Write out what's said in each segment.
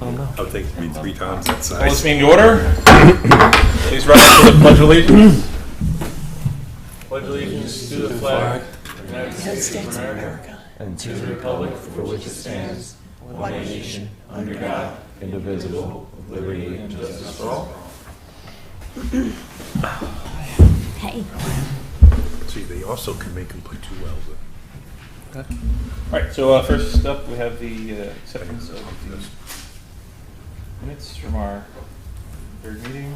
I'll take me 3 times that Call this size. meeting to order. Please rise for the Pledge of Allegiance. Pledge allegiance to the flag of the United States of America and to the republic for which it stands, one nation, under God, indivisible, with liberty and justice for all. Hey. See, they also can make them play 2 well, but All right, so first up, we have the acceptance of the minutes from our third meeting.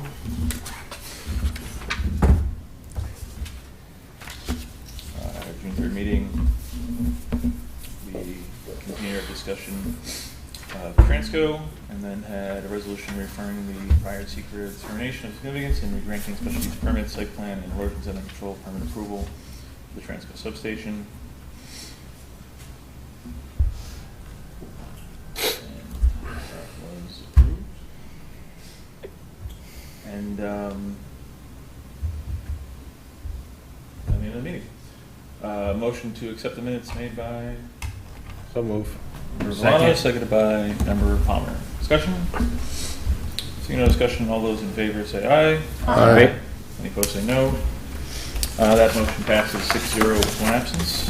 June 3rd meeting, we continued our discussion of Transco and then had a resolution reaffirming the prior secret determination of significance and granting special use permit, site plan, and erosion center control permit approval for the Transco substation. And that was approved. And at the end of the meeting. Motion to accept the minutes made by so move. Member Valano, seconded by Member Palmer. Discussion? Seeing no discussion, all those in favor say aye. Aye. Any opposed say no. That motion passes 6-0 with 1 absence.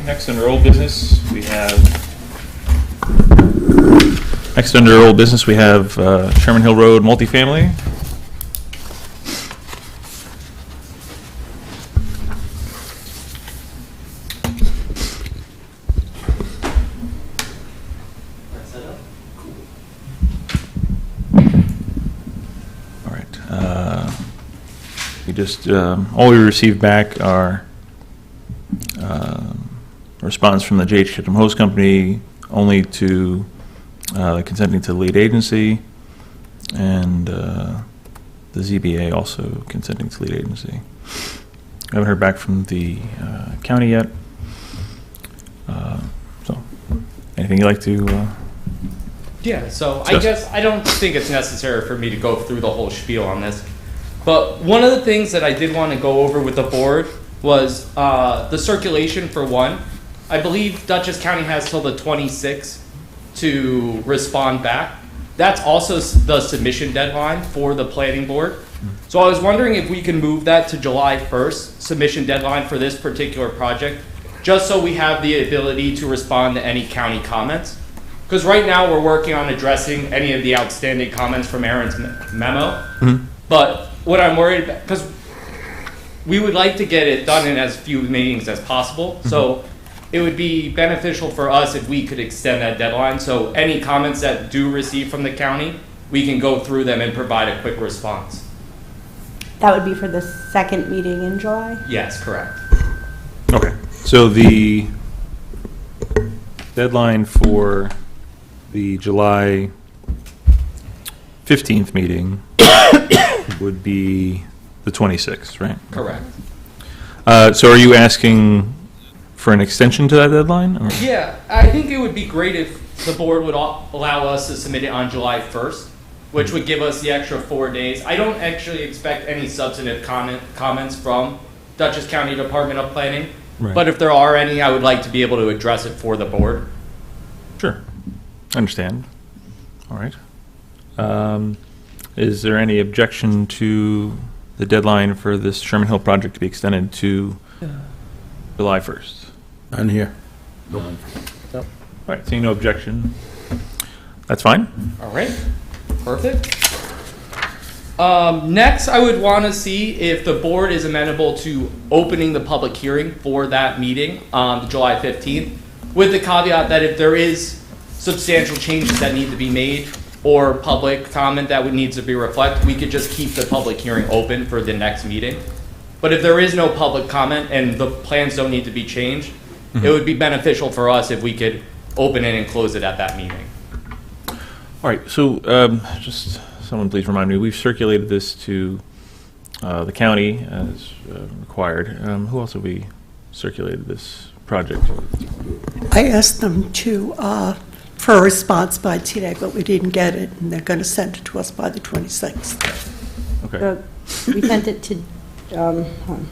Next under old business, we have Sherman Hill Road multifamily. All right. We just all we received back are response from the J.H. Ketchum Hose Company only to consenting to the lead agency, and the ZBA also consenting to lead agency. I haven't heard back from the county yet. So, anything you'd like to? Yeah, so I Just- guess I don't think it's necessary for me to go through the whole spiel on this. But one of the things that I did want to go over with the board was the circulation for one. I believe Dutchess County has till the 26th to respond back. That's also the submission deadline for the planning board. So I was wondering if we can move that to July 1st, submission deadline for this particular project, just so we have the ability to respond to any county comments. Because right now we're working on addressing any of the outstanding comments from Aaron's memo. But what I'm worried about, because we would like to get it done in as few meetings as possible. So it would be beneficial for us if we could extend that deadline. So any comments that do receive from the county, we can go through them and provide a quick response. That would be for the second meeting in July? Yes, correct. Okay. So the deadline for the July 15th meeting would be the 26th, right? Correct. So are you asking for an extension to that deadline? Or? Yeah, I think it would be great if the board would allow us to submit it on July 1st, which would give us the extra 4 days. I don't actually expect any substantive comments from Dutchess County Department of Planning, Right. but if there are any, I would like to be able to address it for the board. Sure. I understand. All right. Is there any objection to the deadline for this Sherman Hill project to be extended to July 1st? None here. All right, seeing no objection, that's fine. All right, perfect. Next, I would want to see if the board is amenable to opening the public hearing for that meeting on July 15th, with the caveat that if there is substantial changes that need to be made or public comment that would need to be reflected, we could just keep the public hearing open for the next meeting. But if there is no public comment and the plans don't need to be changed, it would be beneficial for us if we could open it and close it at that meeting. All right, so just someone please remind me, we've circulated this to the county as required. Who else have we circulated this project? I asked them for a response by today, but we didn't get it, and they're going to send it to us by the 26th. Okay. We sent it to hold on.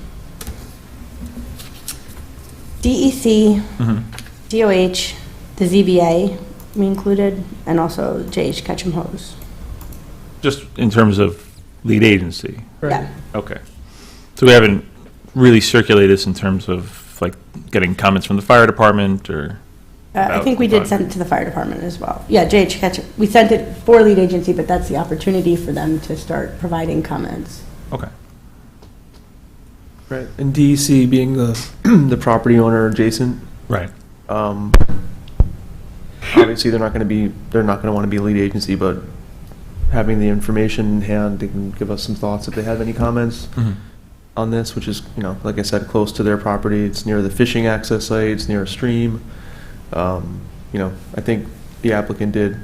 DEC, DOH, the ZBA we included, and also J.H. Ketchum Hose. Just in terms of lead agency? Yeah. Okay. So we haven't really circulated this in terms of, like, getting comments from the fire department, or? I about think we the did send it to the fire department as well. Yeah, J.H. Ketchum, we sent it for lead agency, but that's the opportunity for them to start providing comments. Okay. Right, and DEC being the the property owner adjacent, Right. obviously they're not going to want to be a lead agency, but having the information in hand, they can give us some thoughts if they have any comments on this, which is, like I said, close to their property. It's near the fishing access site. It's near a stream. I think the applicant did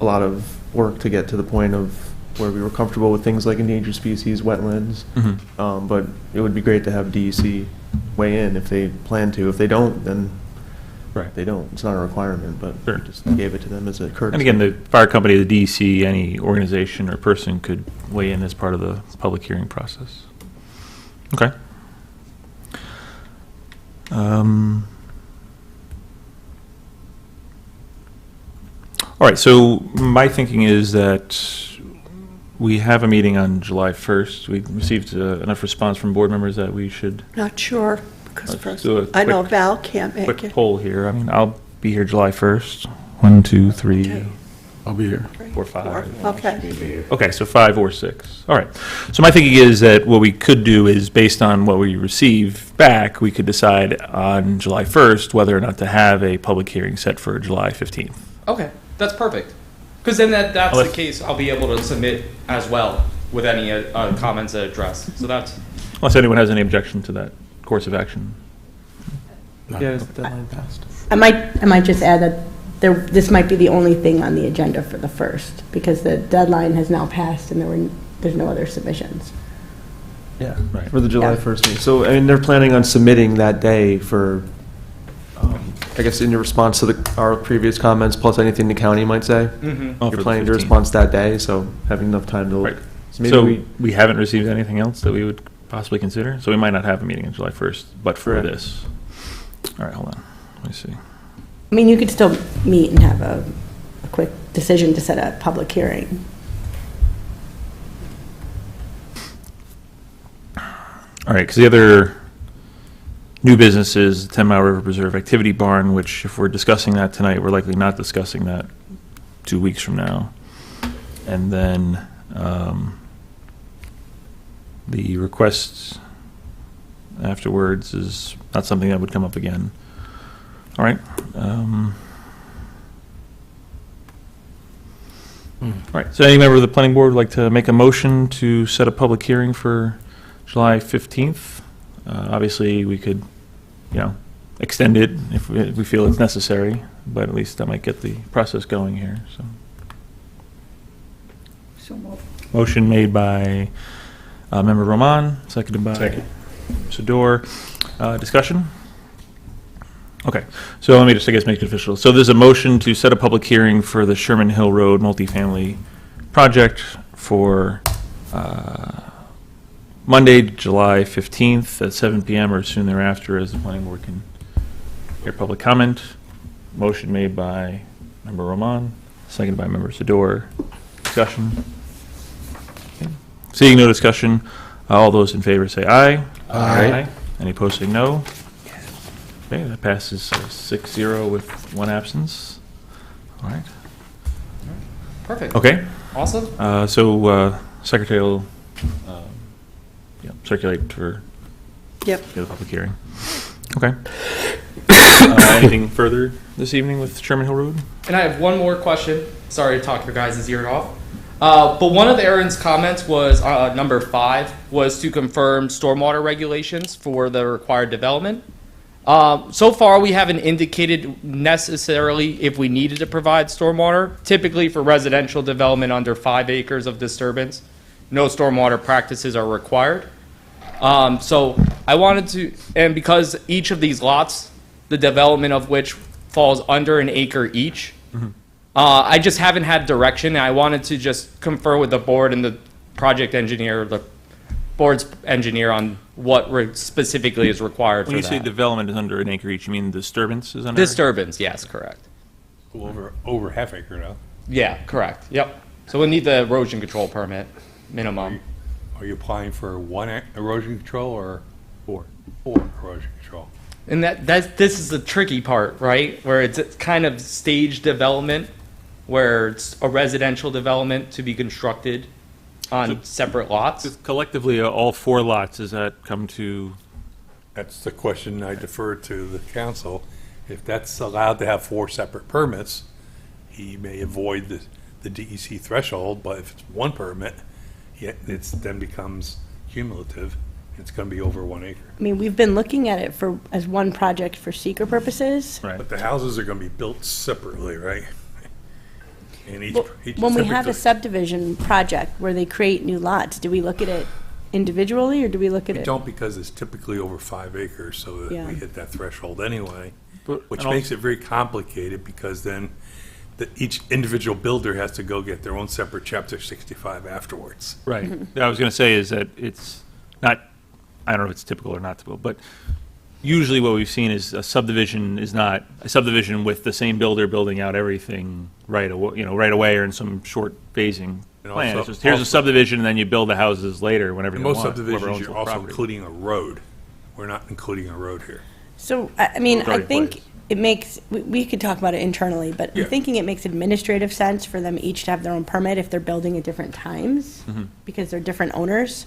a lot of work to get to the point of where we were comfortable with things like endangered species, wetlands. But it would be great to have DEC weigh in if they plan to. If they don't, then Right. they don't. It's not a requirement, but Sure. we just gave it to them as a courtesy. And again, the fire company, the DEC, any organization or person could weigh in as part of the public hearing process. Okay. All right, so my thinking is that we have a meeting on July 1st. We received enough response from board members that we should Not sure, because Let's first, do a I know quick- Val can't make quick it. poll here. I mean, I'll be here July 1st. 1, 2, 3, Okay. I'll be here. 4, 5. Okay. Okay, so 5 or 6. All right. So my thinking is that what we could do is, based on what we receive back, we could decide on July 1st whether or not to have a public hearing set for July 15th. Okay, that's perfect. Because then that's the Unless- case, I'll be able to submit as well with any comments that address. So that's, Unless anyone has any objection to that course of action. Yeah, is the deadline passed? I might just add that this might be the only thing on the agenda for the first, because the deadline has now passed and there's no other submissions. Yeah, Right. for the July Yeah. 1st meeting. So, they're planning on submitting that day for, I guess, in your response to our previous comments, plus anything the county might say? Oh, for You're the planning to 15th. respond that day, so having enough time to Right. look. So maybe So we haven't received anything else that we would possibly consider, so we might not have a meeting on July 1st, but for Correct. this. All right, hold on. Let me see. I mean, you could still meet and have a quick decision to set a public hearing. All right, because the other new business is the 10 Mile River Preserve Activity Barn, which if we're discussing that tonight, we're likely not discussing that 2 weeks from now. And then the request afterwards is not something that would come up again. All right. All right, so any member of the planning board would like to make a motion to set a public hearing for July 15th? Obviously, we could, extend it if we feel it's necessary, but at least that might get the process going here, so. Motion made by Member Roman, seconded by Second. Sador. Discussion? Okay, so let me just, I guess, make it official. So there's a motion to set a public hearing for the Sherman Hill Road multifamily project for Monday, July 15th at 7 PM or soon thereafter, as the planning board can hear public comment. Motion made by Member Roman, seconded by Member Sador. Discussion? Okay. Seeing no discussion, all those in favor say aye. Aye. Any opposed say no. Okay, that passes 6-0 with one absence. All right. perfect. Okay, Awesome. so Secretary will circulate for Yep. the public hearing. Okay. Anything further this evening with Sherman Hill Road? And I have one more question. Sorry to talk your guys' ear off. But one of Aaron's comments was, number 5, was to confirm stormwater regulations for the required development. So far, we haven't indicated necessarily if we needed to provide stormwater. Typically, for residential development under 5 acres of disturbance, no stormwater practices are required. So I wanted to, and because each of these lots, the development of which falls under an acre each, I just haven't had direction. And I wanted to just confer with the board and the project engineer, the board's engineer on what specifically is required When for you say that. development is under an acre each, you mean disturbance is under? Disturbance, yes, correct. Over half acre now. Yeah, correct. Yep. So we'll need the erosion control permit, minimum. Are you applying for one erosion control or Four. four erosion control? And this is the tricky part, right? Where it's kind of staged development, where it's a residential development to be constructed on separate lots. Just collectively, all 4 lots, does that come to, That's the question I defer to the council. If that's allowed to have 4 separate permits, he may avoid the DEC threshold, but if it's one permit, it then becomes cumulative. It's going to be over 1 acre. I mean, we've been looking at it as one project for seeker purposes. right? But the houses are going to be built separately, right? And each When we separate have a subdivision project where they create new lots, do we look at it individually, or do we look at We it? don't, because it's typically over 5 acres, so that Yeah. we hit that threshold anyway, But- which and makes it very complicated, because then each individual builder has to go get their own separate Chapter 65 afterwards. Right. I was going to say is that it's not, I don't know if it's typical or not typical, but usually what we've seen is a subdivision is not a subdivision with the same builder building out everything right away or in some short phasing And plan. also- It's just, here's a also- subdivision and then you build the houses later whenever In you most want. whoever subdivisions, owns you're the also property. including a road. We're not including a road here. So, I mean, I Starting think place. it makes, we could talk about it internally, but Yeah. I'm thinking it makes administrative sense for them each to have their own permit if they're building at different times, because they're different owners.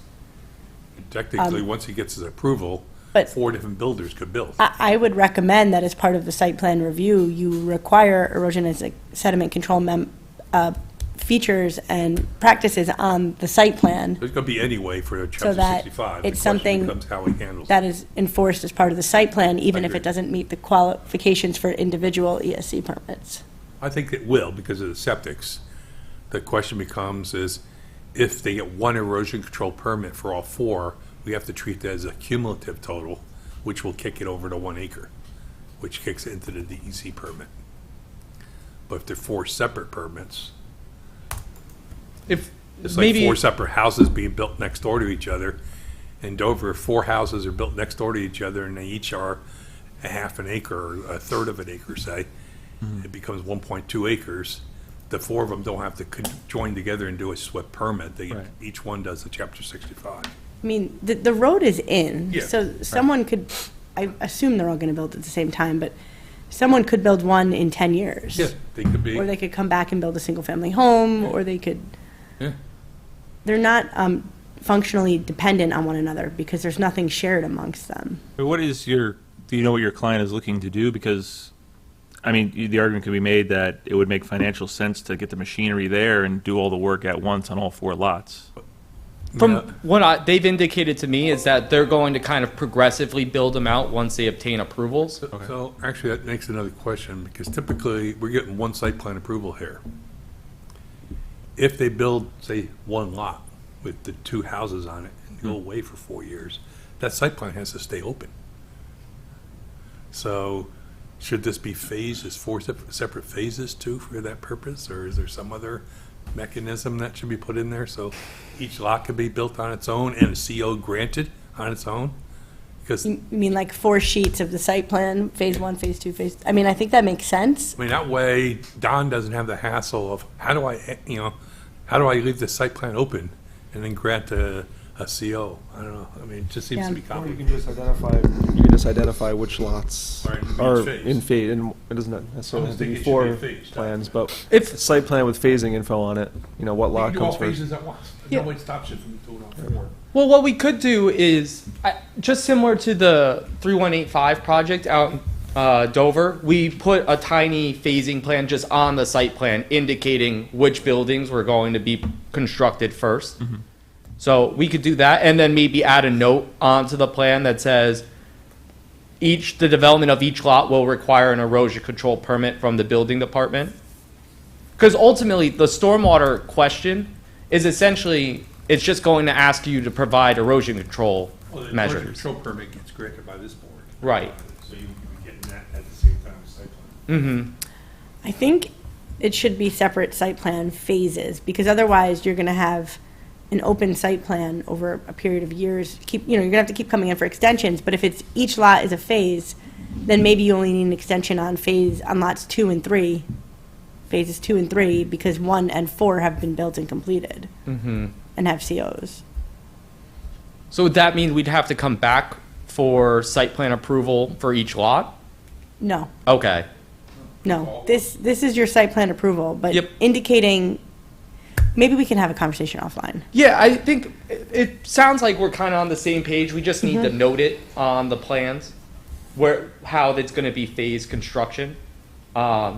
Technically, once he gets his approval, but- 4 different builders could build. I would recommend that as part of the site plan review, you require erosion and sediment control features and practices on the site plan There's going to be anyway for so Chapter that 65. it's The question something becomes how he handles it. that is enforced as part of the site plan, even if agree. it doesn't meet the qualifications for individual ESC permits. I think it will, because of the septics. The question becomes is, if they get one erosion control permit for all 4, we have to treat that as a cumulative total, which will kick it over to 1 acre, which kicks it into the DEC permit. But if they're 4 separate permits, If it's like maybe 4 separate houses being built next door to each other. In Dover, 4 houses are built next door to each other, and they each are a half an acre, or a third of an acre, say. It becomes 1.2 acres. The 4 of them don't have to join together and do a SWIP permit. Right. Each one does a Chapter 65. I mean, the road is in, Yeah. so someone could, I assume they're all gonna build at the same time, but someone could build one in 10 years. They could be. Or they could come back and build a single-family home, or they could, Yeah. they're not functionally dependent on one another, because there's nothing shared amongst them. But do you know what your client is looking to do? Because, I mean, the argument could be made that it would make financial sense to get the machinery there and do all the work at once on all 4 lots. from Yeah. what they've indicated to me is that they're going to kind of progressively build them out once they obtain approvals. So actually, that makes another question, because typically, we're getting one site plan approval here. If they build, say, 1 lot with the 2 houses on it and go away for 4 years, that site plan has to stay open. So should this be phased as 4 separate phases too for that purpose? Or is there some other mechanism that should be put in there so each lot could be built on its own and a CO granted on its own? Because, I You mean like 4 sheets of the site plan, phase 1, phase 2, I mean, I think that makes sense. mean, that way Don doesn't have the hassle of how do I leave the site plan open and then grant a CO? I don't know. I mean, it just seems to be Or you complicated. can just identify which lots Are in each are phase. in phase, and it doesn't necessarily I have to think be it should 4 be phased. plans, but If site plan with phasing info on it, what You lot can do all comes first. phases at once. Yeah. Nobody stops you from doing all 4. Well, what we could do is, just similar to the 3185 project out in Dover, we put a tiny phasing plan just on the site plan indicating which buildings were going to be constructed first. So we could do that, and then maybe add a note onto the plan that says the development of each lot will require an erosion control permit from the building department. Because ultimately, the stormwater question is essentially, it's just going to ask you to provide erosion control Well, the erosion measures. control permit gets granted by this board. Right. So you can be getting that at the same time as site plan. Mm-hmm. I think it should be separate site plan phases, because otherwise you're going to have an open site plan over a period of years, you're gonna have to keep coming in for extensions, but if it's, each lot is a phase, then maybe you only need an extension on lots 2 and 3, phases 2 and 3, because 1 and 4 have been built and completed and have COs. So would that mean we'd have to come back for site plan approval for each lot? No, Okay. no, this is your site plan approval, but Yep. indicating, maybe we can have a conversation offline. Yeah, I think it sounds like we're kind of on the same page. We just need to note it on the plans, how it's going to be phased construction. I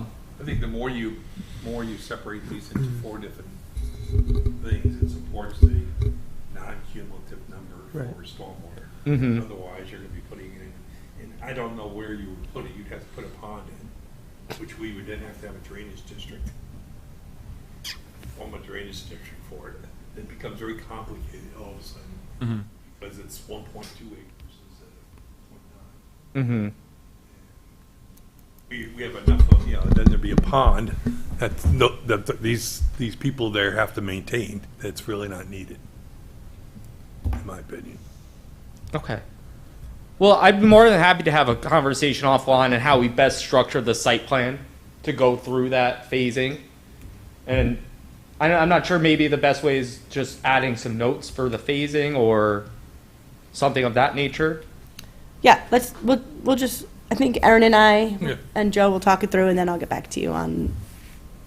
think the more you separate these into 4 different things, it supports the non-cumulative number for stormwater. Mhm. Otherwise, you're gonna be putting it in, and I don't know where you would put it. You'd have to put a pond in, which we would then have to have a drainage district. Form a drainage district for it. It becomes very complicated all of a sudden, because it's 1.2 acres instead of 0.9. We have enough of, then there'd be a pond that these people there have to maintain, that's really not needed, in my opinion. Okay. Well, I'd be more than happy to have a conversation offline on how we best structure the site plan to go through that phasing. And I'm not sure, maybe the best way is just adding some notes for the phasing or something of that nature. Yeah, we'll just, I think Aaron and I Yeah. and Joe will talk it through, and then I'll get back to you on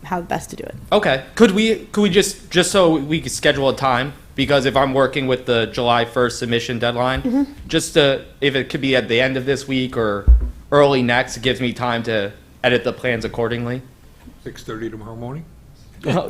how best to do it. Okay. Could we just so we could schedule a time? Because if I'm working with the July 1st submission deadline, just if it could be at the end of this week or early next, it gives me time to edit the plans accordingly. 6:30 tomorrow morning?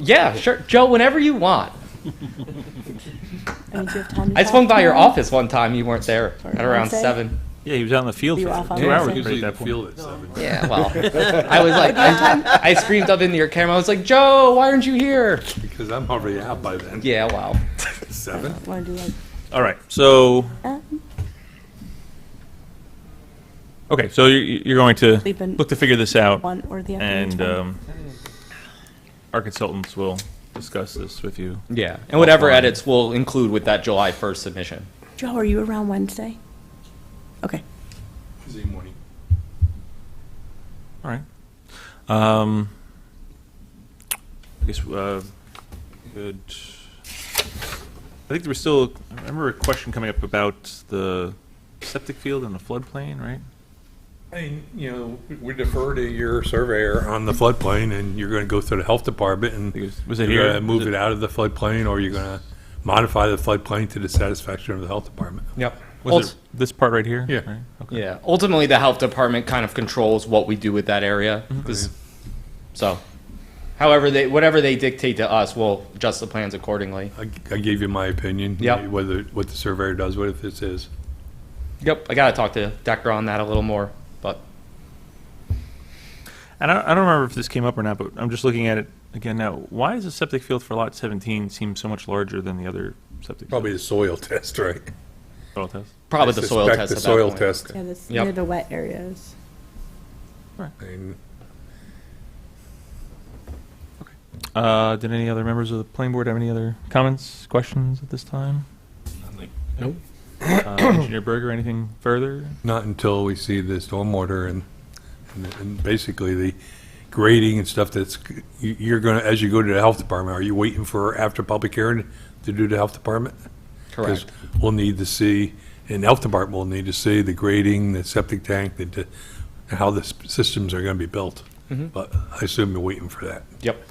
Yeah, sure. Joe, whenever you want. I mean, do you have time to I talk swung by your tomorrow? office one time. You weren't there Or at around Wednesday? 7. Yeah, he was out in the field Were you for off on 2 hours Wednesday? right Usually at the that point. field at 7. Yeah, well, I was like, I screamed up into your camera. I was like, Joe, why aren't you here? Because I'm already out by then. Yeah, well. 7? Want to do like, All right, so, um, okay, so you're going to Sleep in look to figure this out, one or the other? It's and fine. our consultants will discuss this with you. Yeah, and whatever Offline. edits we'll include with that July 1st submission. Joe, are you around Wednesday? Okay. Tuesday morning. All right. I guess, good. I think there was still, I remember a question coming up about the septic field and the floodplain, right? I mean, we defer to your surveyor on the floodplain, and you're going to go through the health department, and Was it you're here? going to move Was it out of the floodplain, or you're going to modify the floodplain to the satisfaction of the health department. Yep. Was it this part right here? Yeah. Right? Okay. Yeah, ultimately, the health department kind of controls what we do with that area. 'Cause- So, whatever they dictate to us, we'll adjust the plans accordingly. I gave you my opinion. Yep. What the surveyor does with this is. Yep, I gotta talk to Decker on that a little more, but And I don't remember if this came up or not, but I'm just looking at it again now. Why does the septic field for lot 17 seem so much larger than the other septic? Probably the soil test, right? Soil test? probably I the soil suspect test the at that soil point. test. Yeah, that's Yep. near the wet areas. I mean, Did any other members of the planning board have any other comments, questions at this time? Nope. Engineer Berger, anything further? Not until we see the stormwater and basically the grading and stuff that's, you're going to, as you go to the health department, are you waiting for after public hearing to do the health department? Correct. 'Cause we'll need to see, in the health department, we'll need to see the grading, the septic tank, and how the systems are going to be built. But I assume you're waiting for that. Yep.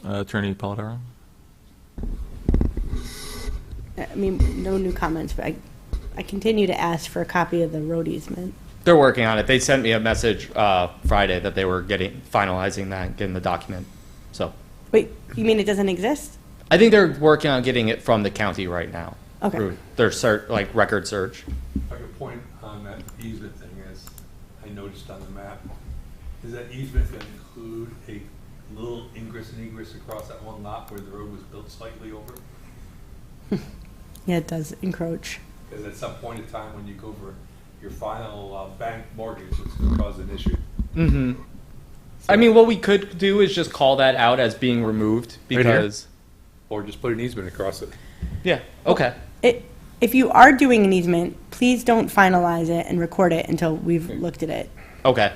Attorney Polidoro? I mean, no new comments, but I continue to ask for a copy of the road easement. They're working on it. They sent me a message Friday that they were finalizing that, getting the document. So Wait, you mean it doesn't exist? I think they're working on getting it from the county right now. Okay. Through their record search. If I could point on that easement thing, as I noticed on the map, is that easement going to include a little ingress and egress across that one lot where the road was built slightly over? Yeah, it does encroach. Because at some point in time, when you go for your final bank mortgage, it's going to cause an issue. Mm-hmm. I mean, what we could do is just call that out as being removed Right here? because or just put an easement across it. Yeah, okay. If you are doing an easement, please don't finalize it and record it until we've looked at it. Okay.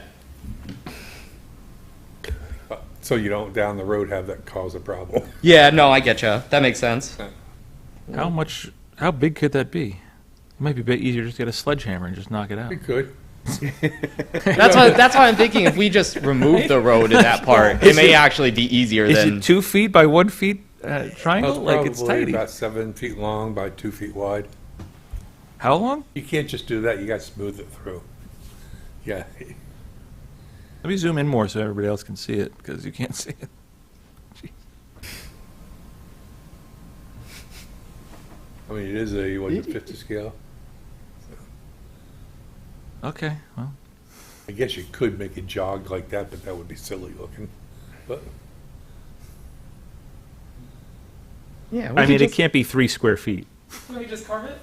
So you don't down the road have that cause a problem. Yeah, no, I get you. That makes sense. How big could that be? It might be a bit easier just to get a sledgehammer and just knock it out. You could. That's why I'm thinking if we just remove the road in that part, it may actually be easier Is than. it 2 feet by 1 feet triangle? It's Like, it's probably tiny. about 7 feet long by 2 feet wide. How long? You can't just do that. You got to smooth it through. Yeah. Let me zoom in more so everybody else can see it, because you can't see it. I mean, it is a, what, a 50 scale? Okay, well, I guess you could make it jog like that, but that would be silly looking. But Yeah, I mean, it can't be 3 square feet. Can we just carve it?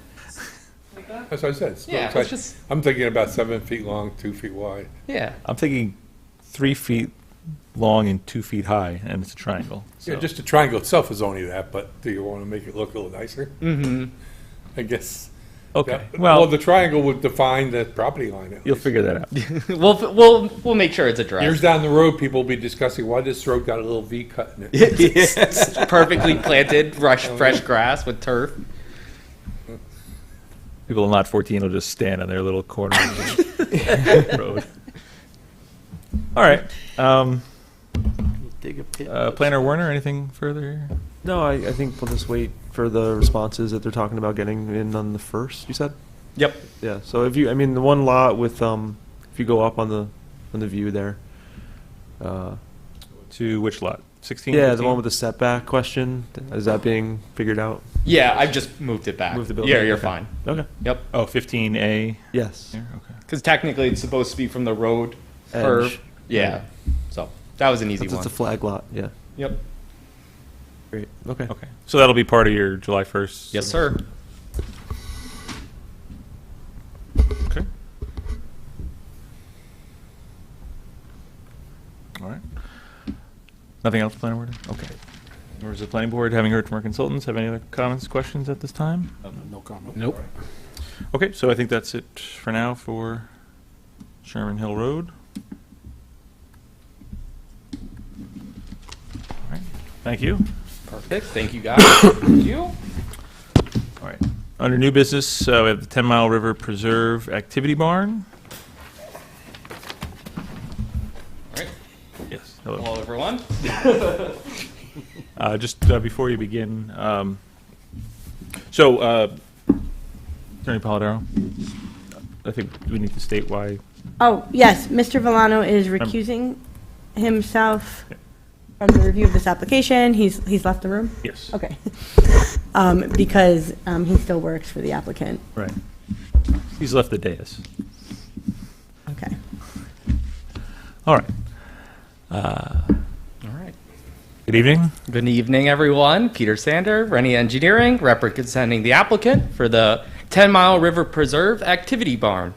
Like that? that's what I said. It's Yeah, it's let's like- just- I'm thinking about 7 feet long, 2 feet wide. Yeah. I'm thinking 3 feet long and 2 feet high, and it's a triangle. Yeah, so- just the triangle itself is only that, but do you want to make it look a little nicer? Mm-hmm. I guess. Okay, Yeah. well, the triangle would define the property line. At you'll least. figure that out. We'll make sure it's Years addressed. down the road, people will be discussing why this road got a little V cut in it. It's perfectly planted, fresh grass with turf. People in Lot 14 will just stand on their little corner of the road. All right. Dig a pit. Planner Werner, anything further here? No, I think we'll just wait for the responses that they're talking about getting in on the 1st, you said? Yep. Yeah, so if you, I mean, the one lot with, if you go up on the view there, To which lot? 16? yeah, the 15? one with the setback question, is that being figured out? Yeah, I've just moved it back. Moved the building, Yeah, you're okay. fine. Okay. Yep. Oh, 15A. Yes. Here? Okay. Because technically it's supposed to be from the road Edge. curve. Yeah. So that was an easy It's one. a flag lot, yeah. Yep. Great, okay. Okay. So that'll be part of your July 1st? Yes, sir. Okay. All right. Nothing else, Planning Board? Okay. Members of the Planning Board, having heard from our consultants, have any other comments, questions at this time? No comment. Nope. Okay, so I think that's it for now for Sherman Hill Road. All right, thank you. Perfect. Thank you, guys. Thank you. All right. Under new business, we have the 10 Mile River Preserve Activity Barn. All right. Yes, hello. Hello, everyone. Just before you begin, Attorney Polidoro, I think we need to state why. Oh, yes, Mr. Villano is recusing himself from the review of this application. He's left the room? Yes. Okay. Because he still works for the applicant. Right. He's left the dais. Okay. All right. All right. Good evening. Good evening, everyone. Peter Sander, Rennie Engineering, representing the applicant for the 10 Mile River Preserve Activity Barn.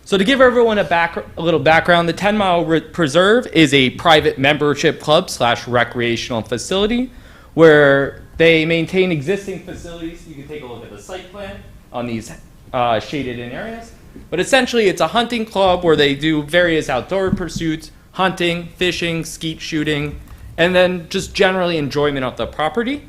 So to give everyone a little background, the 10 Mile Preserve is a private membership club / recreational facility where they maintain existing facilities. You can take a look at the site plan on these shaded in areas. But essentially, it's a hunting club where they do various outdoor pursuits, hunting, fishing, skeet shooting, and then just generally enjoyment of the property.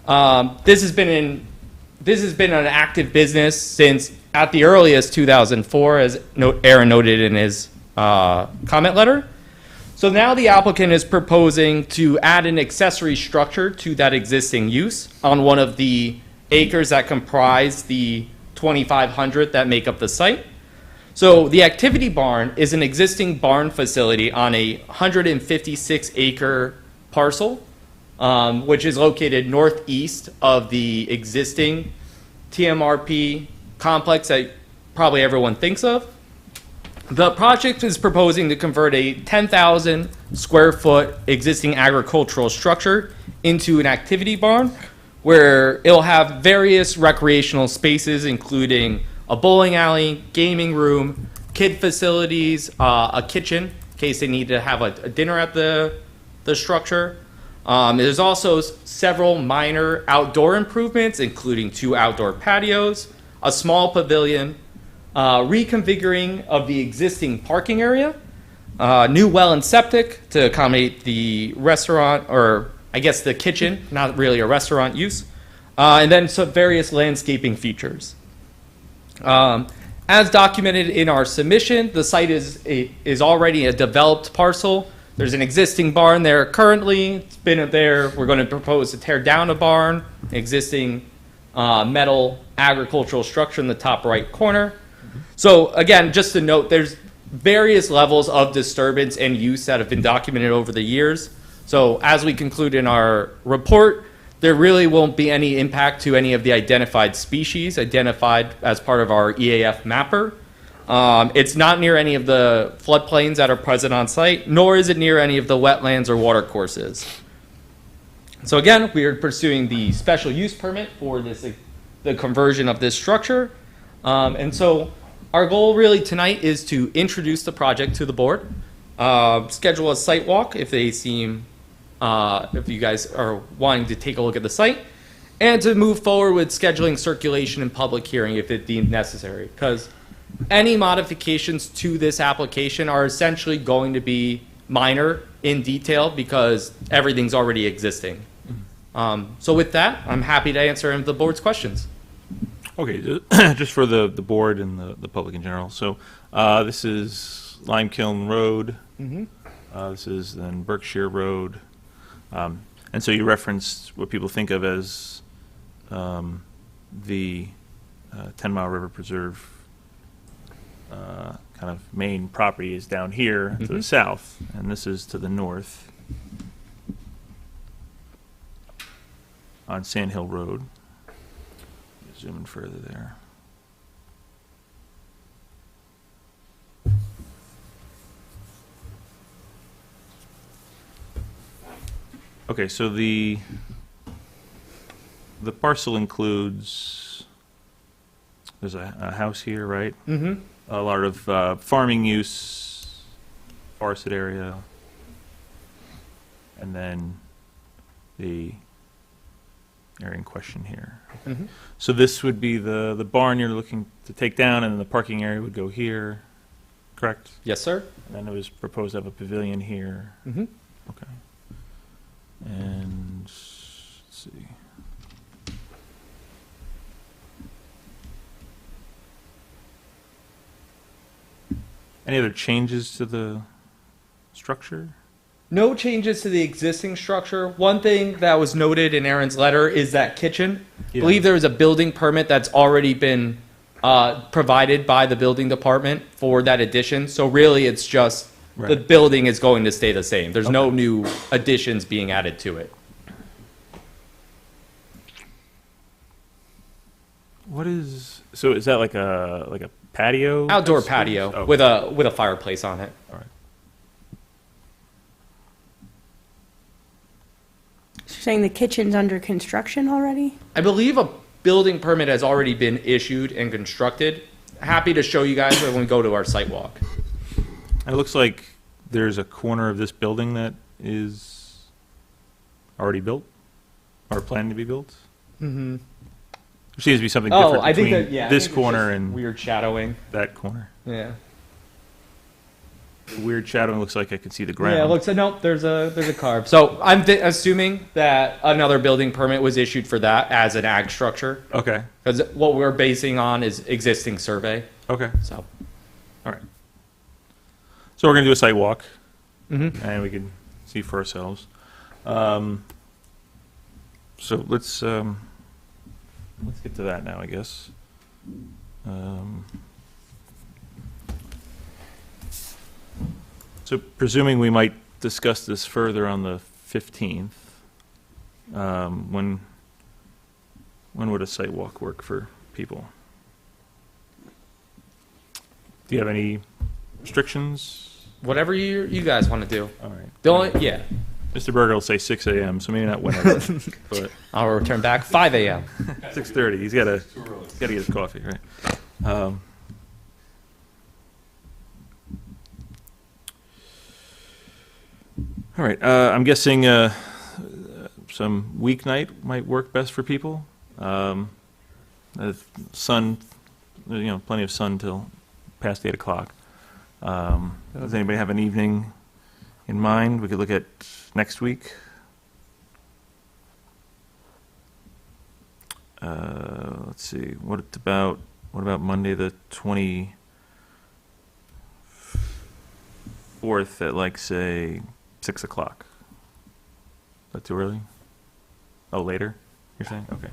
This has been an active business since at the earliest 2004, as Aaron noted in his comment letter. So now the applicant is proposing to add an accessory structure to that existing use on one of the acres that comprise the 2,500 that make up the site. So the activity barn is an existing barn facility on a 156-acre parcel, which is located northeast of the existing TMRP complex that probably everyone thinks of. The project is proposing to convert a 10,000 square foot existing agricultural structure into an activity barn where it'll have various recreational spaces, including a bowling alley, gaming room, kid facilities, a kitchen in case they need to have a dinner at the structure, There's also several minor outdoor improvements, including 2 outdoor patios, a small pavilion, reconfiguring of the existing parking area, new well and septic to accommodate the restaurant, or I guess the kitchen, not really a restaurant use, and then some various landscaping features. As documented in our submission, the site is already a developed parcel. There's an existing barn there currently. It's been there. We're going to propose to tear down a barn, existing metal agricultural structure in the top right corner. So again, just to note, there's various levels of disturbance and use that have been documented over the years. So as we conclude in our report, there really won't be any impact to any of the identified species identified as part of our EAF mapper. It's not near any of the floodplains that are present on site, nor is it near any of the wetlands or water courses. So again, we are pursuing the special use permit for the conversion of this structure. And so our goal really tonight is to introduce the project to the board, schedule a site walk if they seem, if you guys are wanting to take a look at the site, and to move forward with scheduling circulation and public hearing if it deemed necessary. Because any modifications to this application are essentially going to be minor in detail because everything's already existing. So with that, I'm happy to answer any of the board's questions. Okay, just for the board and the public in general. So this is Lime Kiln Road. This is then Berkshire Road. And so you referenced what people think of as the 10 Mile River Preserve kind of main property is down here to the south, and this is to the north on Sand Hill Road. Zoom in further there. Okay, so the parcel includes, there's a house here, right? Mm-hmm. A lot of farming use, forested area, and then the area in question here. Mm-hmm. So this would be the barn you're looking to take down, and then the parking area would go here, correct? Yes, sir. And then it was proposed to have a pavilion here. Mm-hmm. Okay. And let's see. Any other changes to the structure? No changes to the existing structure. One thing that was noted in Aaron's letter is that kitchen. I believe there is a building permit that's already been provided by the building department for that addition. So really, it's just the building is going to stay the same. There's no new additions being added to it. What is, so is that like a patio? Outdoor space? patio Oh, with a fireplace on it. all right. So you're saying the kitchen's under construction already? I believe a building permit has already been issued and constructed. Happy to show you guys when we go to our site walk. It looks like there's a corner of this building that is already built or planned to be built. Mm-hmm. There seems to be something different I think between that, yeah, I this think there's corner just and weird shadowing. that corner. Yeah. The weird shadowing looks like I can see the ground. Yeah, it looks like, nope, there's a carve. So I'm assuming that another building permit was issued for that as an ag structure. Okay. Because what we're basing on is existing survey. Okay. So. All right. So we're going to do a site walk, Mm-hmm. and we can see for ourselves. So let's get to that now, I guess. So presuming we might discuss this further on the 15th, when would a site walk work for people? Do you have any restrictions? Whatever you guys want to do. All right. The only, yeah. Mr. Berger will say 6 a.m., so maybe not whenever, but I'll return back 5 a.m. 6:30. He's got to get his coffee, right? All right. I'm guessing some weeknight might work best for people. Sun, plenty of sun till past 8 o'clock. Does anybody have an evening in mind? We could look at next week. Let's see. What about Monday the 24th at like say 6 o'clock? Is that too early? Oh, later? You're saying? Okay.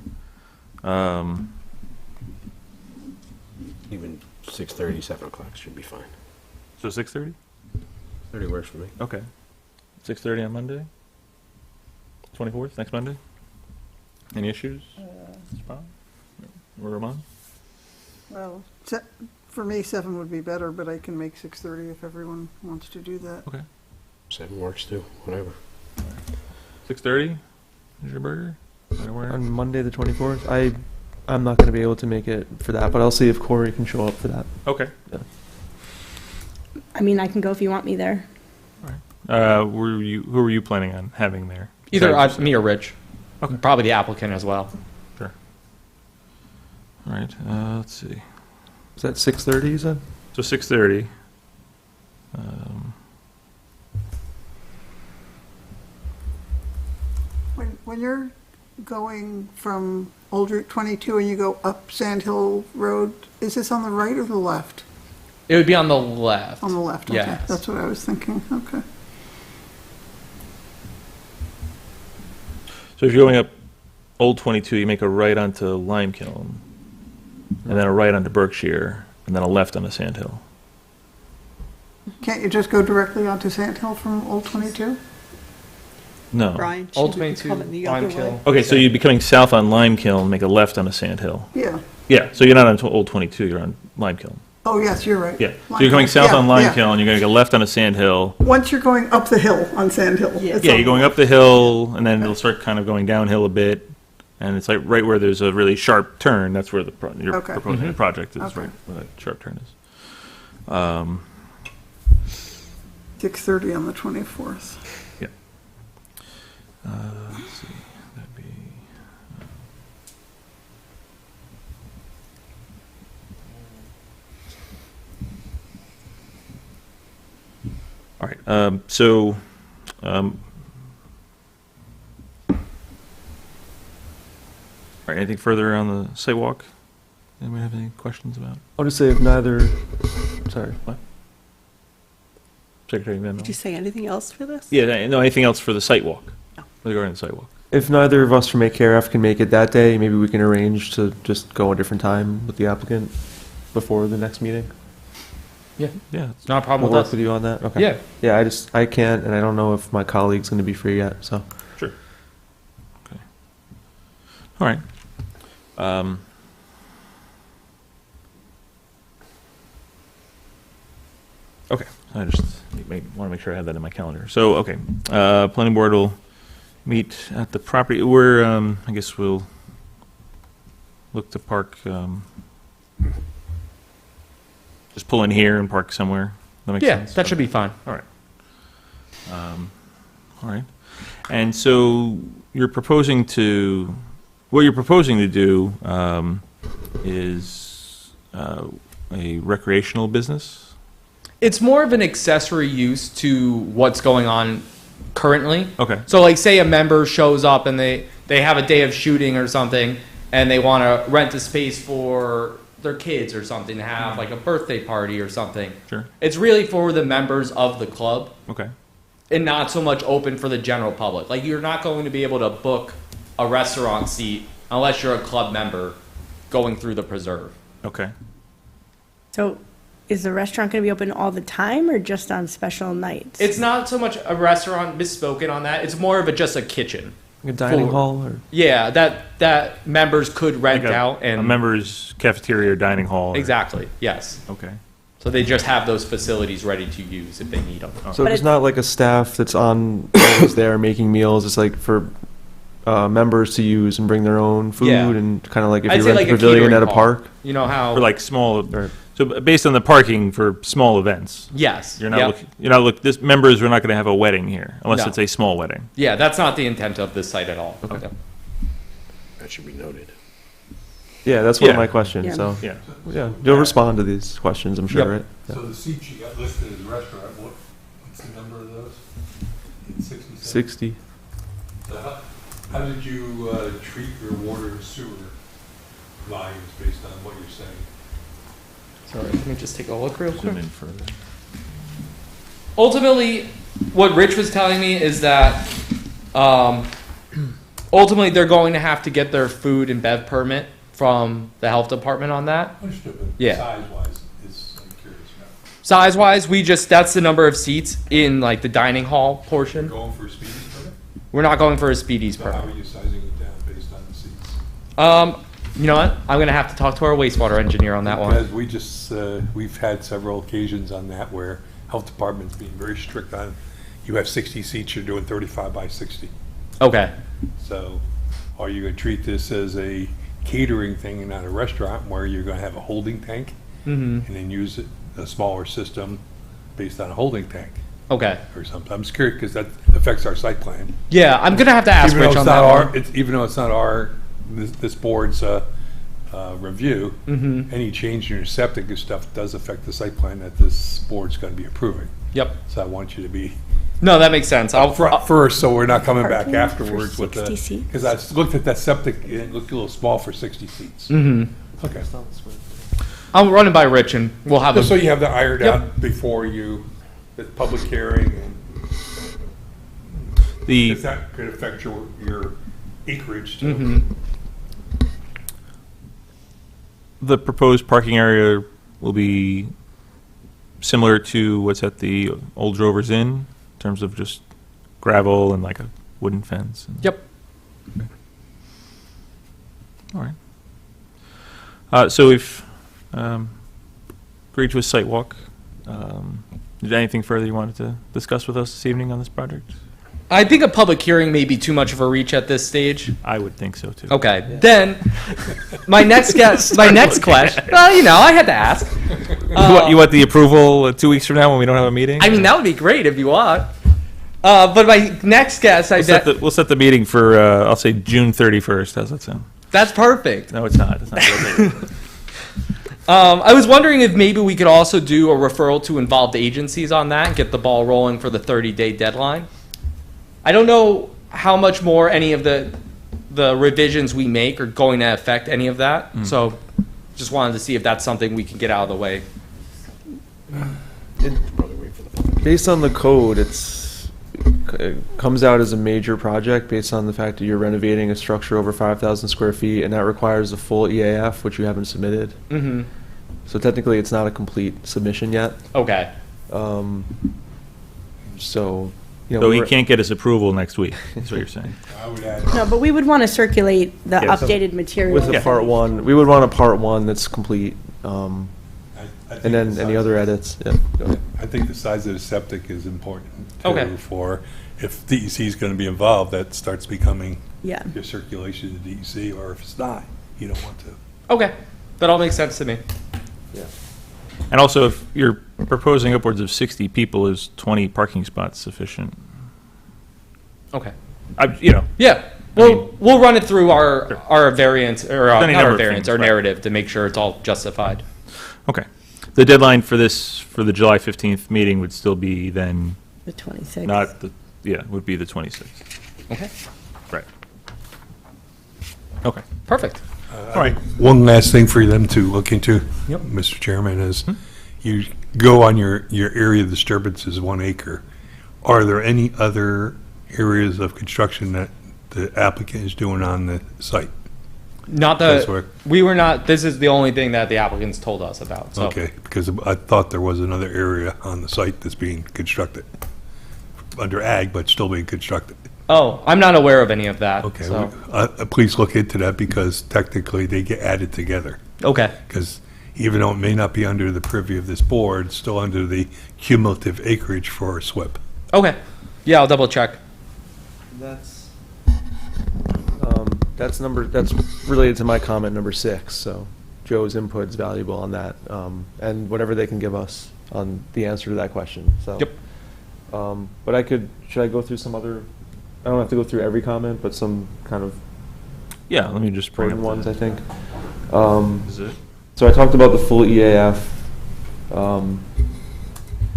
Even 6:30, 7 o'clock should be fine. So 6:30? 30 works for me. Okay. 6:30 on Monday? 24th, next Monday? Any issues? Or Ramon? Well, for me, 7 would be better, but I can make 6:30 if everyone wants to do that. Okay. 7 works too, whatever. 6:30 is your burger? On Monday, the 24th, I'm not going to be able to make it for that, but I'll see if Corey can show up for that. Okay. I mean, I can go if you want me there. Who were you planning on having there? Either Besides- me or Rich. Okay. Probably the applicant as well. Sure. All right, let's see. Is that 6:30, you said? So 6:30. When you're going from Old Route 22 and you go up Sand Hill Road, is this on the right or the left? It would be on the left. On the left, okay. Yes. That's what I was thinking, okay. So if you're going up Old 22, you make a right onto Limekiln, and then a right onto Berkshire, and then a left onto Sand Hill. Can't you just go directly onto Sand Hill from Old 22? No. Brian, Old should we be 22, coming the other Limekiln. way? Okay, so you'd be coming south on Limekiln, make a left onto Sand Hill. Yeah. Yeah, so you're not on Old 22, you're on Limekiln. Oh, yes, you're right. Yeah, so you're coming south Yeah, on yeah. Limekiln, you're going to go left onto Sand Hill. Once you're going up the hill on Sand Hill. Yeah. it's Yeah, on- you're going up the hill, and then it'll start kind of going downhill a bit, and it's like right where there's a really sharp turn. That's where you're Okay. proposing the project is, Okay. right where that sharp turn is. 6:30 on the 24th. Yeah. Let's see, that'd be. All right. All right. Anything further on the sidewalk? Anybody have any questions about? I'll just say if neither, sorry. What? Secretary Van Did you say anything else for this? Yeah, no, anything else for the site walk? No. Regarding the site walk? If neither of us from AKRF can make it that day, maybe we can arrange to just go a different time with the applicant before the next meeting. Yeah. It's not a We'll problem work with us. with you on that? Okay. Yeah. Yeah, I can't, and I don't know if my colleague's going to be free yet, so. Sure. Okay. All right. Okay, I just want to make sure I have that in my calendar. So, okay, planning board will meet at the property. I guess we'll look to park, just pull in here and park somewhere. That makes Yeah, sense? that should be fine. All right. All right. And so what you're proposing to do is a recreational business? It's more of an accessory use to what's going on currently. Okay. So, like, say a member shows up and they have a day of shooting or something, and they want to rent a space for their kids or something to have like a birthday party or something. Sure. It's really for the members of the club Okay. and not so much open for the general public. Like, you're not going to be able to book a restaurant seat unless you're a club member going through the preserve. Okay. So is the restaurant going to be open all the time or just on special nights? It's not so much a restaurant, misspoken on that. It's more of just a kitchen. Like a dining For- hall or? Yeah, that members could rent Like out and a member's cafeteria or dining hall? or- exactly. Yes. Okay. So they just have those facilities ready to use if they need them. So But it's it- not like a staff that's always there making meals. It's like for members to use and bring their own food Yeah. and kind of like if I'd you say rent like a a pavilion catering at a hall. park. You know how For like small, Or- So based on the parking for small events, Yes. you're not Yep. looking, this members are not going to have a wedding here unless No. it's a small wedding. Yeah, that's not the intent of this site at all. Okay. That should be noted. Yeah, that's one of Yeah. my questions, Yeah. so, Yeah. yeah, you'll respond to these questions, I'm sure, Yep. right? Yeah. So the seats you got listed as restaurant, what's the number of those? 67? 60. So how did you treat your water and sewer volumes based on what you're saying? Sorry, let me just take a look real quick. Zoom in further. Ultimately, what Rich was telling me is that ultimately they're going to have to get their food and bev permit from the health department on that. Understood, but Yeah. size-wise, I'm curious about. Size wise, that's the number of seats in like the dining hall portion. Going for a speedy permit? We're not going for a speedies So how permit. are you sizing it down based on the seats? You know what? I'm gonna have to talk to our wastewater engineer on that one. Because we just, we've had several occasions on that where health department's being very strict on, you have 60 seats, you're doing 35 by 60. Okay. So are you going to treat this as a catering thing and not a restaurant where you're going to have a holding tank Mm-hmm. and then use a smaller system based on a holding tank Okay. or something? I'm just curious because that affects our site plan. Yeah, I'm gonna have to ask Even though Rich on it's that not one. even though it's not this board's review, Mm-hmm. any change in your septic and stuff does affect the site plan that this board's going to be approving. Yep. So I want you to be No, that makes sense. upfront first, so we're not coming back Parking for afterwards with the. 60 seats? Because I looked at that septic, it looked a little small for 60 seats. Mm-hmm. Okay. I'll run it by Rich and we'll have Just so a, you have that ironed Yep. out before the public hearing, and The, because that could affect your acreage too. Mhm. the proposed parking area will be similar to what's at the Old Drovers Inn in terms of just gravel and like a wooden fence. and- Yep. All right. So we've agreed to a site walk. Is there anything further you wanted to discuss with us this evening on this project? I think a public hearing may be too much of a reach at this stage. I would think so too. Okay, then my next question. Well, you know, I had to ask. You want the approval 2 weeks from now when we don't have a meeting? I mean, that would be great if you want. But my next guess, We'll set the meeting for, I'll say June 31st. How's that sound? that's perfect. No, it's not. It's not. I was wondering if maybe we could also do a referral to involved agencies on that and get the ball rolling for the 30-day deadline. I don't know how much more any of the revisions we make are going to affect any of that. So just wanted to see if that's something we can get out of the way. Probably wait for the public. Based on the code, it comes out as a major project based on the fact that you're renovating a structure over 5,000 square feet, and that requires a full EAF, which you haven't submitted. Mm-hmm. So technically, it's not a complete submission yet. Okay. So, you know, So he we're- can't get his approval next week, is what you're saying. I would add, No, but we would want to circulate the Yes. updated material. with a part one, we would want a part one that's complete, I think and then the any size- other edits. Yeah. Go ahead. I think the size of the septic is important Okay. too, for if DEC is going to be involved, that starts becoming Yeah. your circulation to DEC, or if it's not, you don't want to. Okay. That all makes sense to me. And also, if you're proposing upwards of 60 people, is 20 parking spots sufficient? Okay. Yeah. We'll run it through our variance, or Any not number our of variance, things, our right. narrative to make sure it's all justified. Okay. The deadline for the July 15th meeting would still be then, The 26th. would be the 26th. Okay. Right. Okay. Perfect. All right. One last thing for them to look into, Yep. Mr. Chairman, is you go on your area of disturbance is 1 acre. Are there any other areas of construction that the applicant is doing on the site? Not That's the, where- we were not, this is the only thing that the applicants told us about, so. Okay, because I thought there was another area on the site that's being constructed, under ag, but still being constructed. Oh, I'm not aware of any of that, Okay, so. please look into that, because technically they get added together. Okay, Because even though it may not be under the purview of this board, it's still under the cumulative acreage for a SWIP. okay. Yeah, I'll double check. That's related to my comment number 6, so Joe's input is valuable on that, and whatever they can give us on the answer to that question, so. Yep. But should I go through some other, I don't have to go through every comment, but some kind of Yeah, let me just bring up important ones, I think. Is it? So I talked about the full EAF.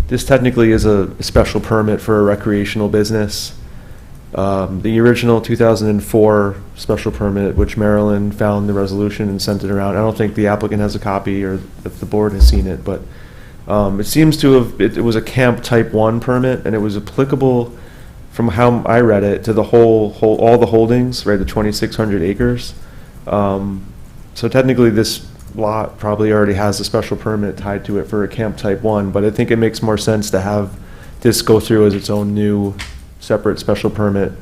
This technically is a special permit for a recreational business. The original 2004 special permit, which Maryland found the resolution and sent it around, I don't think the applicant has a copy or if the board has seen it, but it seems to have, it was a camp type 1 permit, and it was applicable, from how I read it, to the all the holdings, right, the 2,600 acres. So technically, this lot probably already has a special permit tied to it for a camp type 1, but I think it makes more sense to have this go through as its own new separate special permit,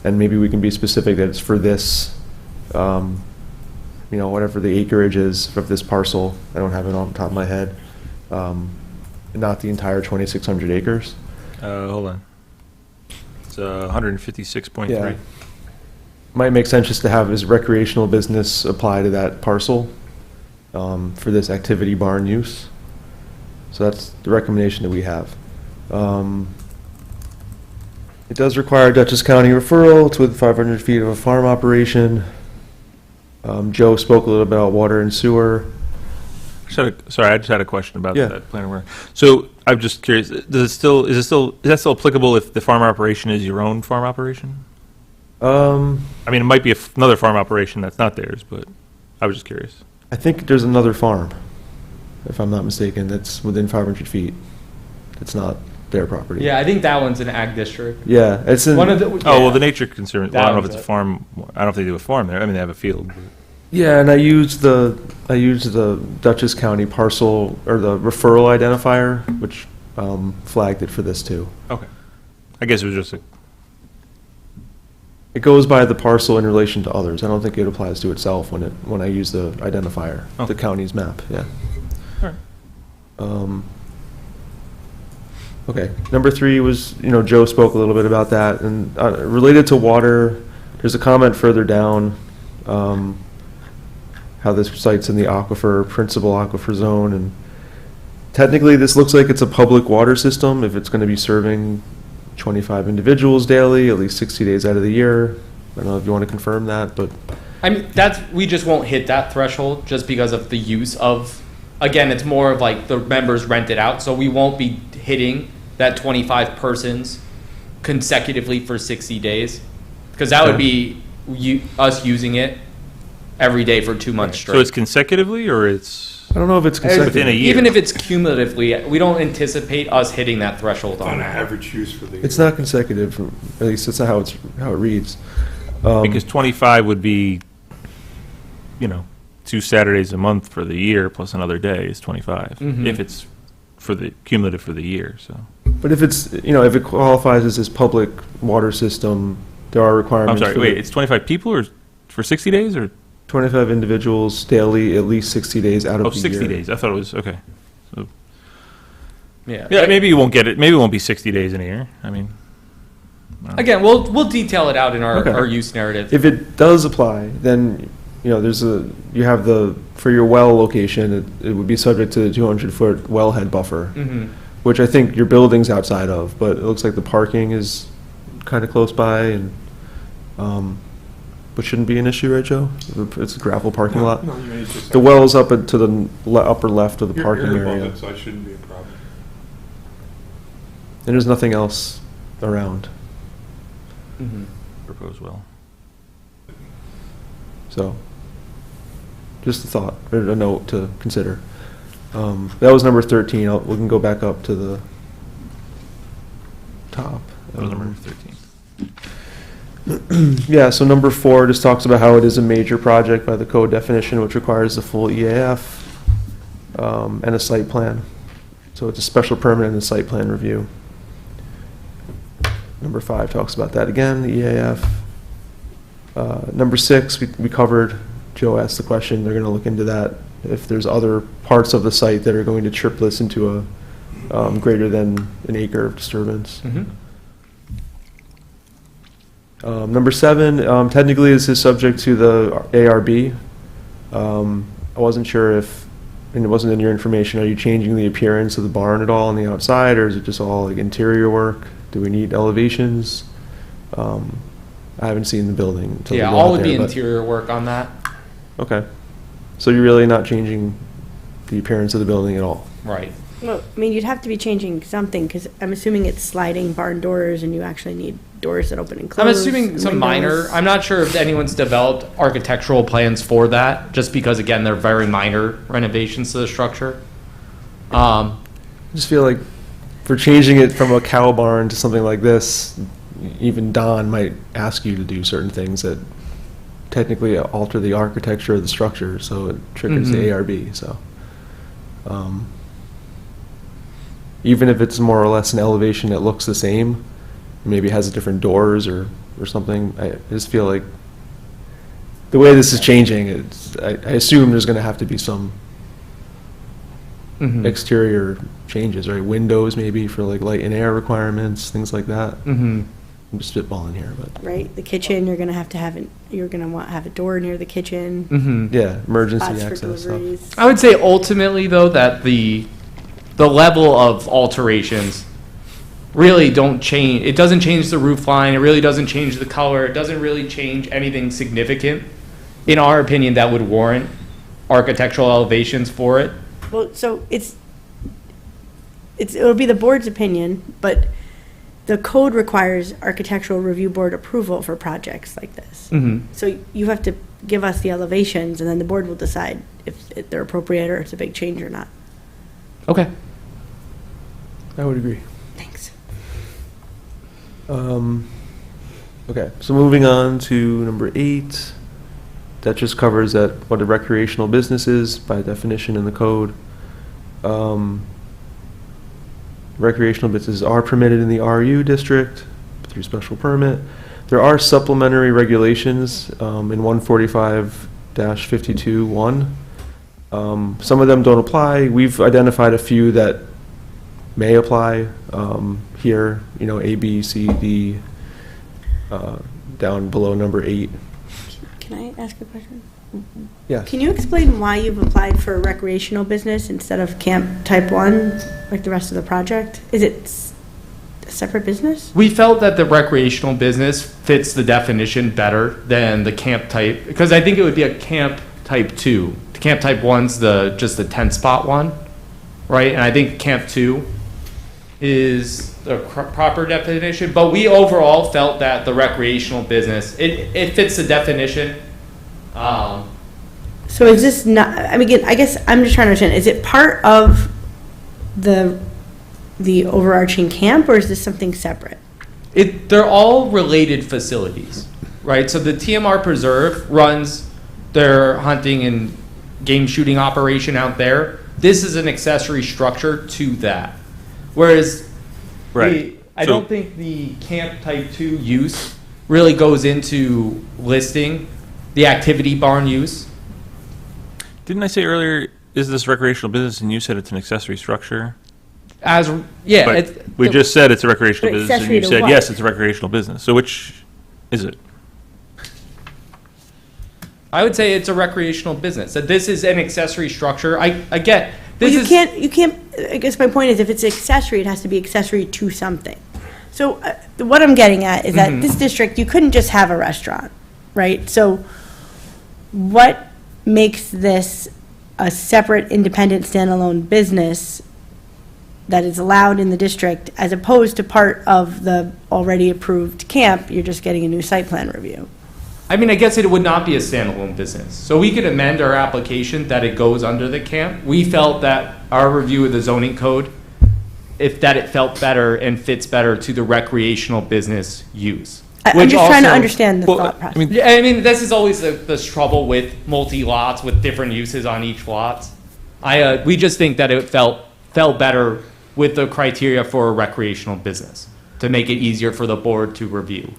and maybe we can be specific that it's for this, whatever the acreage is of this parcel. I don't have it off the top of my head. Not the entire 2,600 acres. Hold on. It's 156.3. Yeah. Might make sense just to have his recreational business apply to that parcel for this activity barn use. So that's the recommendation that we have. It does require Dutchess County referral. It's within 500 feet of a farm operation. Joe spoke a little about water and sewer. Sorry, I just had a question about Yeah. that plan of work. So I'm just curious, is that still applicable if the farm operation is your own farm operation? I mean, it might be another farm operation that's not theirs, but I was just curious. I think there's another farm, if I'm not mistaken, that's within 500 feet. It's not their property. Yeah, I think that one's an ag district. Yeah, it's in. One of the. Oh, well, the nature conservancy, well, I don't know if That it's a was farm, I don't know if they do a farm there. I mean, they have a field. but- Yeah, and I used the Dutchess County parcel, or the referral identifier, which flagged it for this too. Okay. I guess it was just It goes by the parcel in relation to others. I don't think it applies to itself when I use the identifier, Oh. the county's map, yeah. Alright. Okay, number 3 was, Joe spoke a little bit about that, and related to water, there's a comment further down, how this site's in the principal aquifer zone, and technically, this looks like it's a public water system if it's gonna be serving 25 individuals daily, at least 60 days out of the year. I don't know if you want to confirm that, but I mean, we just won't hit that threshold just because of the use of, again, it's more of like the members rent it out, so we won't be hitting that 25 persons consecutively for 60 days. Because that would be us using it every day for 2 months straight. So it's consecutively, or it's I don't know if it's consecutive. within a year? Even if it's cumulatively, we don't anticipate us hitting that threshold on On that. average use for the. It's not consecutive, at least that's not how it reads. Because 25 would be, 2 Saturdays a month for the year plus another day is 25. Mhm. If it's for the cumulative for the year, so. But if it's, if it qualifies as this public water system, there are I'm requirements. sorry, for wait, the it's 25 people or for 60 days or, 25 individuals daily, at least 60 days out of oh, the 60 year. days? I thought it was, okay. So, Yeah. yeah, maybe you won't get it, maybe it won't be 60 days in a year. I mean. I don't know. Again, we'll detail it out in Okay. our use narrative. If it does apply, then, you have for your well location, it would be subject to the 200-foot wellhead buffer, Mhm. which I think your building's outside of, but it looks like the parking is kind of close by, and, but shouldn't be an issue, right, Joe? It's a gravel parking lot. No, it's just- The well's up to the upper left of the You're- parking you're above area, it, so it shouldn't be a problem. and there's nothing else around, Mhm. Proposed well. so. Just a thought, or a note to consider. That was number 13. We can go back up to the top. That was number 13. Yeah, so number 4 just talks about how it is a major project by the code definition, which requires the full EAF and a site plan. So it's a special permit and a site plan review. Number 5 talks about that again, the EAF. Number 6, we covered. Joe asked the question, they're going to look into that. If there's other parts of the site that are going to trip this into a greater than an acre of disturbance. Mhm. Number 7, technically this is subject to the ARB. I wasn't sure if, and it wasn't in your information, are you changing the appearance of the barn at all on the outside, or is it just all like interior work? Do we need elevations? I haven't seen the building until we Yeah, go all out would be there, but- interior work on that. Okay. So you're really not changing the appearance of the building at all? Right. Well, I mean, you'd have to be changing something, because I'm assuming it's sliding barn doors, and you actually need doors that open and close. I'm assuming and some minor, windows. I'm not sure if anyone's developed architectural plans for that, just because, again, they're very minor renovations to the structure. I just feel like for changing it from a cow barn to something like this, even Don might ask you to do certain things that technically alter the architecture of the structure, so it triggers the ARB, so. Even if it's more or less an elevation that looks the same, maybe has different doors or something, I just feel like the way this is changing, I assume there's gonna have to be some Mhm. exterior changes, right? Windows maybe for like light and air requirements, things like that. Mhm. I'm just spitballing here, but Right, the kitchen, you're gonna have to have it, you're gonna have a door near the kitchen, Mhm. yeah, emergency spots for access stuff. deliveries. I would say ultimately, though, that the level of alterations really don't change. It doesn't change the roof line. It really doesn't change the color. It doesn't really change anything significant, in our opinion, that would warrant architectural elevations for it. Well, so it'll be the board's opinion, but the code requires architectural review board approval for projects like this. Mm-hmm. So you have to give us the elevations, and then the board will decide if they're appropriate or it's a big change or not. Okay. I would agree. Thanks. Okay, so moving on to number 8. That just covers that what a recreational business is by definition in the code. Recreational businesses are permitted in the RU district through special permit. There are supplementary regulations in 145-52(1). Some of them don't apply. We've identified a few that may apply here, you know, A, B, C, D, down below number 8. Can I ask a question? Yes. Can you explain why you've applied for a recreational business instead of camp type 1, like the rest of the project? Is it a separate business? We felt that the recreational business fits the definition better than the camp type, because I think it would be a camp type 2. The camp type 1's just the tent spot one, right? And I think camp 2 is the proper definition, but we overall felt that the recreational business, it fits the definition. So is this not, I mean, again, I guess I'm just trying to understand, is it part of the overarching camp, or is this something separate? They're all related facilities, right? So the TMR Preserve runs their hunting and game shooting operation out there. This is an accessory structure to that. Whereas I don't think the camp type 2 use really goes into listing the activity barn use. Didn't I say earlier, is this recreational business, and you said it's an accessory structure? But But we just said it's a recreational But business, and accessory you to said, what? yes, it's a recreational business. So which is it? I would say it's a recreational business. That this is an accessory structure. I get Well, this you can't, I guess my point is, if it's accessory, it has to be accessory to something. So what I'm getting at is that this district, you couldn't just have a restaurant, right? So what makes this a separate, independent, standalone business that is allowed in the district, as opposed to part of the already approved camp? You're just getting a new site plan review. I mean, I guess it would not be a standalone business. So we could amend our application that it goes under the camp. We felt that our review of the zoning code, it felt better and fits better to the recreational business use. I'm Which just trying to also- understand the Well, thought I process. mean, Yeah, I mean, this is always the trouble with multi-lots with different uses on each lot. We just think that it fell better with the criteria for a recreational business to make it easier for the board to review.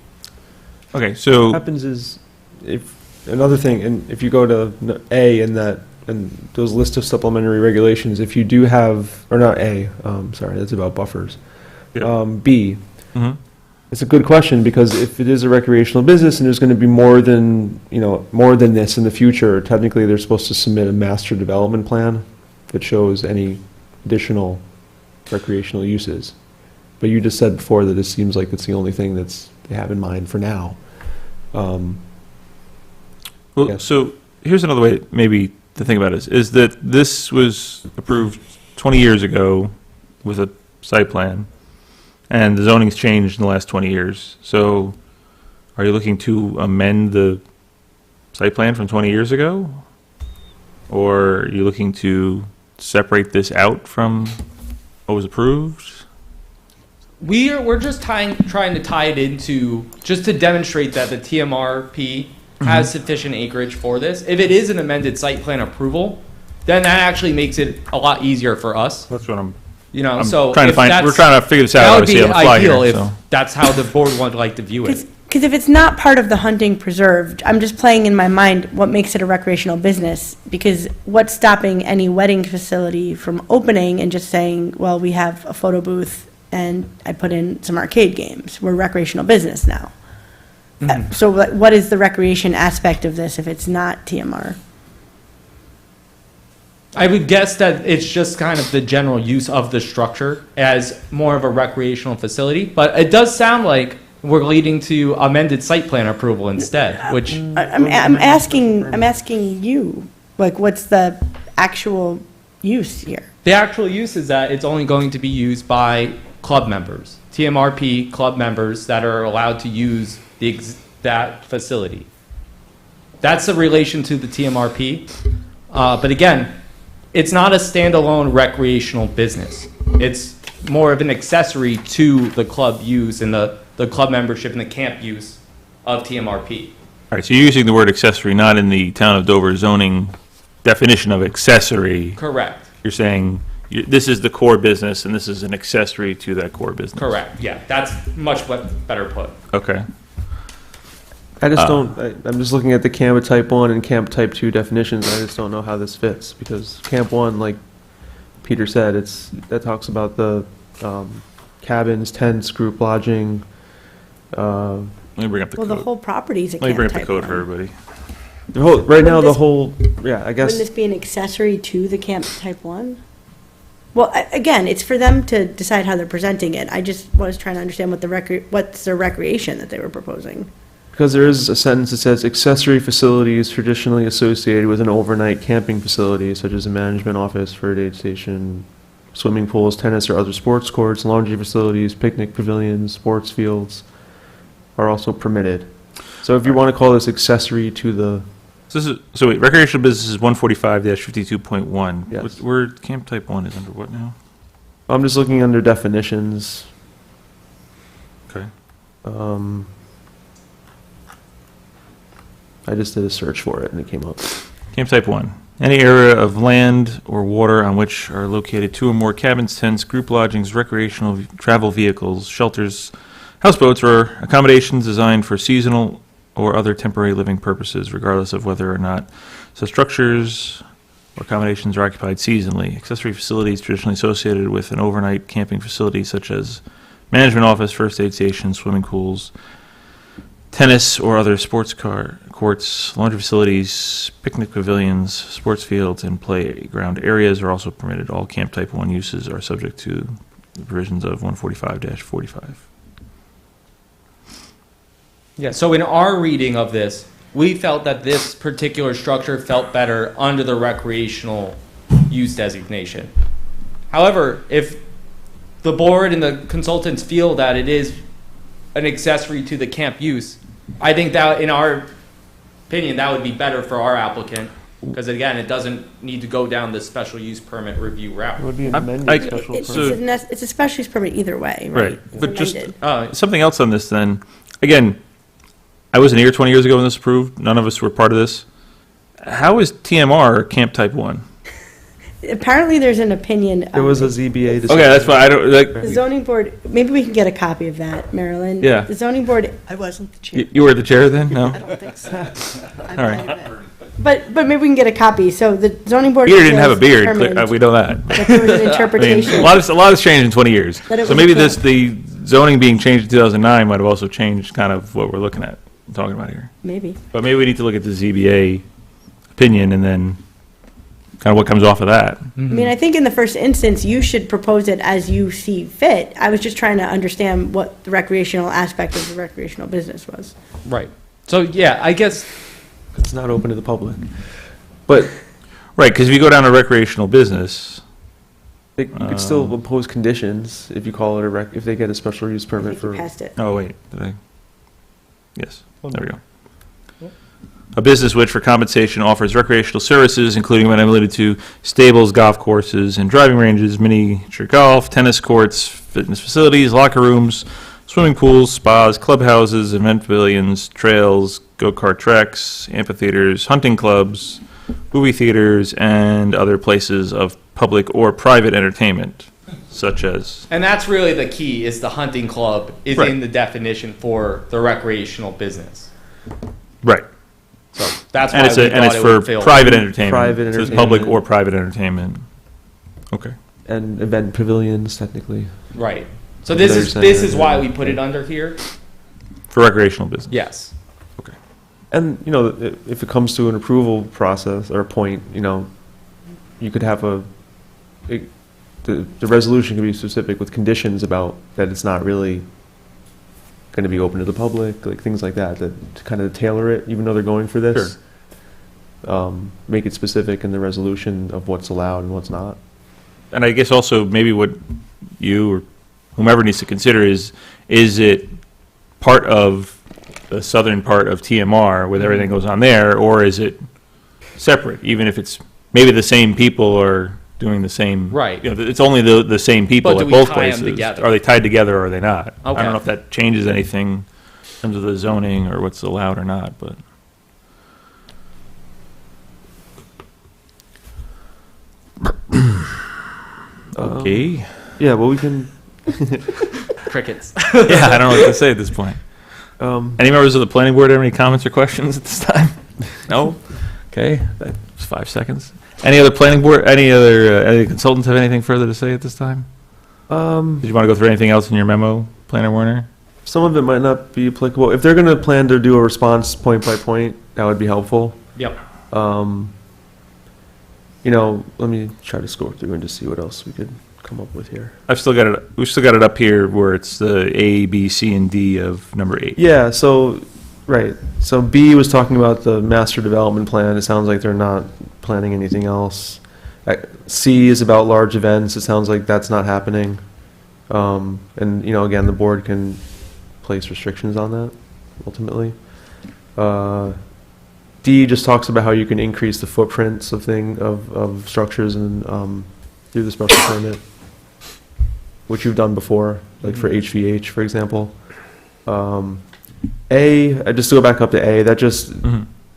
Okay, so. What happens is, if, another thing, and if you go to A in that, and those list of supplementary regulations, if you do have, or not A, sorry, that's about buffers. Yeah. B, Mhm. It's a good question, because if it is a recreational business and there's going to be more than, more than this in the future, technically they're supposed to submit a master development plan that shows any additional recreational uses. But you just said before that it seems like it's the only thing they have in mind for now. Well, Yes. so here's another way maybe to think about it, is that this was approved 20 years ago with a site plan, and the zoning's changed in the last 20 years. So are you looking to amend the site plan from 20 years ago? Or are you looking to separate this out from what was approved? We're just trying to tie it into, just to demonstrate that the TMRP has sufficient acreage for this. If it is an amended site plan approval, then that actually makes it a lot easier for us. That's what I'm So trying to if find. that's- We're trying to figure this out, that would obviously, be on the fly ideal here. if So. that's how the board would like to view it. Because if it's not part of the hunting preserved, I'm just playing in my mind what makes it a recreational business. Because what's stopping any wedding facility from opening and just saying, well, we have a photo booth and I put in some arcade games. We're recreational business now. So what is the recreation aspect of this if it's not TMR? I would guess that it's just kind of the general use of the structure as more of a recreational facility, but it does sound like we're leading to amended site plan approval instead, which, I'm asking you, like, what's the actual use here? the actual use is that it's only going to be used by club members, TMRP club members that are allowed to use that facility. That's the relation to the TMRP. But again, it's not a standalone recreational business. It's more of an accessory to the club use and the club membership and the camp use of TMRP. All right, so you're using the word accessory not in the town of Dover zoning definition of accessory. Correct. You're saying this is the core business and this is an accessory to that core business. Correct. Yeah, that's much better put. Okay. I just I'm just looking at the Camp Type 1 and Camp Type 2 definitions. I just don't know how this fits, because Camp 1, like Peter said, that talks about the cabins, tents, group lodging. Let me bring up the Well, code. the whole property's a Let me bring camp up the type code for one. everybody. Right now, Wouldn't yeah, I guess. Wouldn't this be an accessory to the camp type 1? Well, again, it's for them to decide how they're presenting it. I just was trying to understand what's their recreation that they were proposing. Because there is a sentence that says accessory facilities traditionally associated with an overnight camping facility, such as a management office, fire aid station, swimming pools, tennis or other sports courts, laundry facilities, picnic pavilions, sports fields, are also permitted. So if you want to call this accessory to the, So wait, recreational business is 145-52.1. Yes. Where Camp Type 1 is under what now? I'm just looking under definitions. Okay. I just did a search for it and it came up. Camp Type 1. Any area of land or water on which are located two or more cabins, tents, group lodgings, recreational travel vehicles, shelters, houseboats, or accommodations designed for seasonal or other temporary living purposes, regardless of whether or not such structures or accommodations are occupied seasonally. Accessory facilities traditionally associated with an overnight camping facility such as management office, first aid station, swimming pools, tennis or other sports courts, laundry facilities, picnic pavilions, sports fields, and playground areas are also permitted. All Camp Type 1 uses are subject to the provisions of 145-45. Yeah, so in our reading of this, we felt that this particular structure felt better under the recreational use designation. However, if the board and the consultants feel that it is an accessory to the camp use, I think that, in our opinion, that would be better for our applicant, because again, it doesn't need to go down the special use permit review route. It would be an I- amended special It's permit. it's a special use permit either way, right? Right, It's but just amended. something else on this then. Again, I wasn't here 20 years ago when this was approved. None of us were part of this. How is TMR Camp Type 1? Apparently, there's an opinion. There was a ZBA decision. Okay, that's why I don't, like, The zoning board, maybe we can get a copy of that, Marilyn. Yeah. The zoning board, I wasn't the chair. you were the chair then? No? I don't think so. All right. But maybe we can get a copy. So the zoning board. Peter didn't have a of beard, Appeals determined we know that. that there was an I mean, interpretation. a lot has changed in 20 years. That it So was maybe a the zoning being changed in 2009 might have also changed kind of what we're looking at, talking about here. Maybe. But maybe we need to look at the ZBA opinion and then kind of what comes off of that. I mean, I think in the first instance, you should propose it as you see fit. I was just trying to understand what the recreational aspect of the recreational business was. Right. So, yeah, I guess, It's not open to the public. But Right, because if you go down to recreational business, you could still impose conditions if you call it if they get a special use I permit think you for. passed it. oh, wait, did I? Yes, there we go. A business which for compensation offers recreational services, including but not limited to stables, golf courses, and driving ranges, miniature golf, tennis courts, fitness facilities, locker rooms, swimming pools, spas, clubhouses, event pavilions, trails, go-kart tracks, amphitheaters, hunting clubs, movie theaters, and other places of public or private entertainment, such as, and that's really the key, is the hunting club is Right. in the definition for the recreational business. right. So that's why And it's, we and thought it's it for would fail. private entertainment. Private It says public entertainment. or private entertainment. Okay. And event pavilions, technically. Right. So this is There's that, why we put it under here. For recreational business. Yes. And, you know, if it comes to an approval process or a point, you know, you could have the resolution can be specific with conditions about that it's not really going to be open to the public, like things like that, to kind of tailor it, even though they're going for this. Make it specific in the resolution of what's allowed and what's not. And I guess also maybe what you or whomever needs to consider is it part of the southern part of TMR with everything goes on there, or is it separate, even if it's maybe the same people are doing the same. Right. You know, it's only the same people But do at we both tie 'em places. together? Are they tied together or are they not? I Okay. don't know if that changes anything in terms of the zoning or what's allowed or not, but. Okay. Yeah, well, we can, Crickets. Yeah, I don't know what to say at this point. um, Any members of the planning board have any comments or questions at this time? No? Okay, that's 5 seconds. Any other planning board, any consultants have anything further to say at this time? Did you want to go through anything else in your memo, Planner Warner? some of it might not be applicable. If they're going to plan to do a response point by point, that would be helpful. Yep. You know, let me try to scroll through and just see what else we could come up with here. We've still got it up here where it's the A, B, C, and D of number 8. Yeah, so, right. So B was talking about the master development plan. It sounds like they're not planning anything else. C is about large events. It sounds like that's not happening. And, you know, again, the board can place restrictions on that, ultimately. D just talks about how you can increase the footprints of structures and, through the special permit, which you've done before, like for HVH, for example. A, just to go back up to A, that just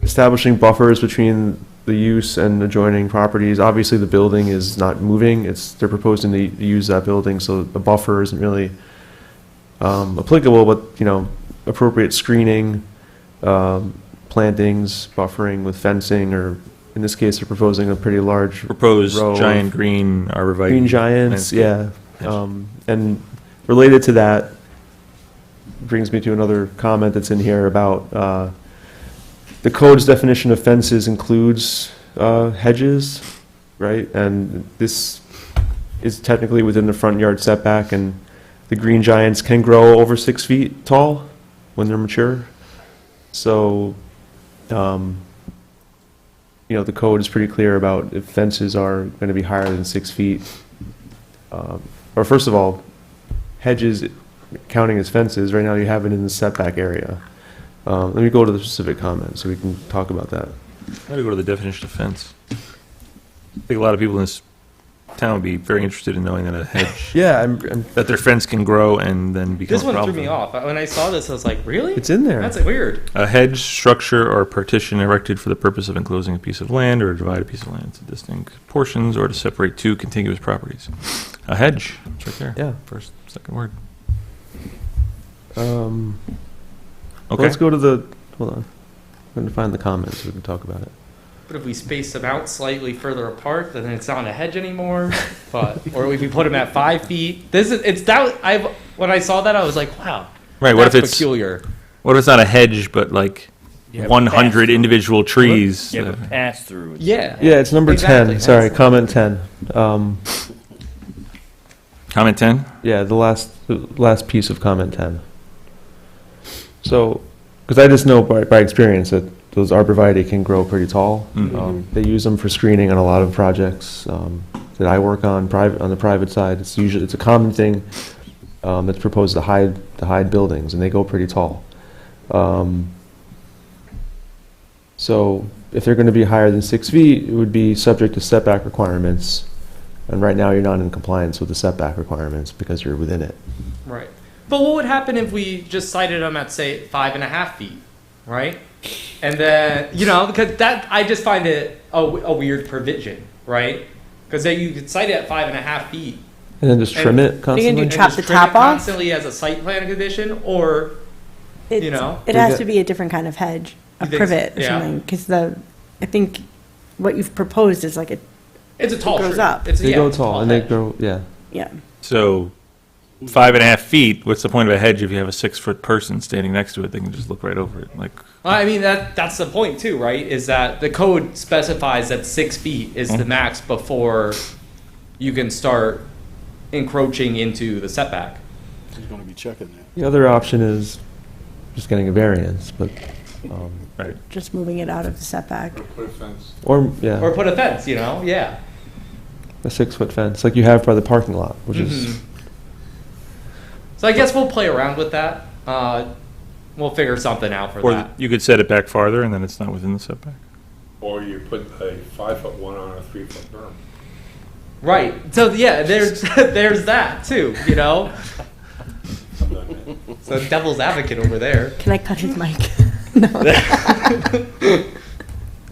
establishing buffers between the use and adjoining properties. Obviously, the building is not moving. They're proposing to use that building, so the buffer isn't really applicable, but, you know, appropriate screening, plantings, buffering with fencing, or in this case, they're proposing a pretty large Proposed row of giant green arborvitae. green giants, landscape. yeah. And related to that, brings me to another comment that's in here about the code's definition of fences includes hedges, right? And this is technically within the front yard setback, and the green giants can grow over 6 feet tall when they're mature. So, you know, the code is pretty clear about if fences are going to be higher than 6 feet. Or first of all, hedges counting as fences, right now you have it in the setback area. Let me go to the specific comment so we can talk about that. I'm going to go to the definition of fence. I think a lot of people in this town would be very interested in knowing that a hedge, Yeah, that their fence can grow and then become This a one problem. threw me off. When I saw this, I was like, really? it's in there. That's weird. A hedge, structure, or partition erected for the purpose of enclosing a piece of land or divide a piece of land into distinct portions or to separate two contiguous properties. A hedge, it's right there. Yeah. First, second word. Well, Okay. let's go to the, hold on. I'm going to find the comments so we can talk about it. But if we space them out slightly further apart, then it's not a hedge anymore. But or if we put them at 5 feet, when I saw that, I was like, wow, Right, that's what if it's, peculiar. what if it's not a hedge, but like You have a 100 pass-through. individual trees? You have a pass-through. Yeah. Yeah, it's number Exactly, 10, sorry, that's- comment 10. Comment 10? Yeah, the last piece of comment 10. So, because I just know by experience that those arborvitae can grow pretty tall. They use them for screening on a lot of projects that I work on on the private side. It's a common thing that's proposed to hide buildings, and they go pretty tall. So if they're going to be higher than 6 feet, it would be subject to setback requirements. And right now, you're not in compliance with the setback requirements because you're within it. Right. But what would happen if we just sited them at, say, 5.5 feet, right? And then, because I just find it a weird provision, right? Because then you could site it at 5.5 feet. And then just trim it do constantly? And Chop just the trim top it off? constantly as a site plan condition, or, It You has get- to be a different kind of hedge, a You think so? privet or Yeah. something, because I think what you've proposed is like it's a tall goes tree. up. It's, They yeah, go it's a tall, and they hedge. grow, yeah. yeah. So 5.5 feet, what's the point of a hedge if you have a 6-foot person standing next to it? They can just look right over it. Like, I mean, that's the point too, right? Is that the code specifies that 6 feet is the max before you can start encroaching into the setback. He's going to be checking that. The other option is just getting a variance, but, right. Just moving it out of the setback. Put a fence. or, yeah, Or put a fence, yeah. a 6-foot fence, like you have by the parking lot, which is, Mhm. So I guess we'll play around with that. We'll figure something out for Or that. you could set it back farther and then it's not within the setback. Or you put a 5-foot one on a 3-foot berm. Right. So yeah, there's there's that too, I'm done, man. So devil's advocate over there. Can I cut his mic?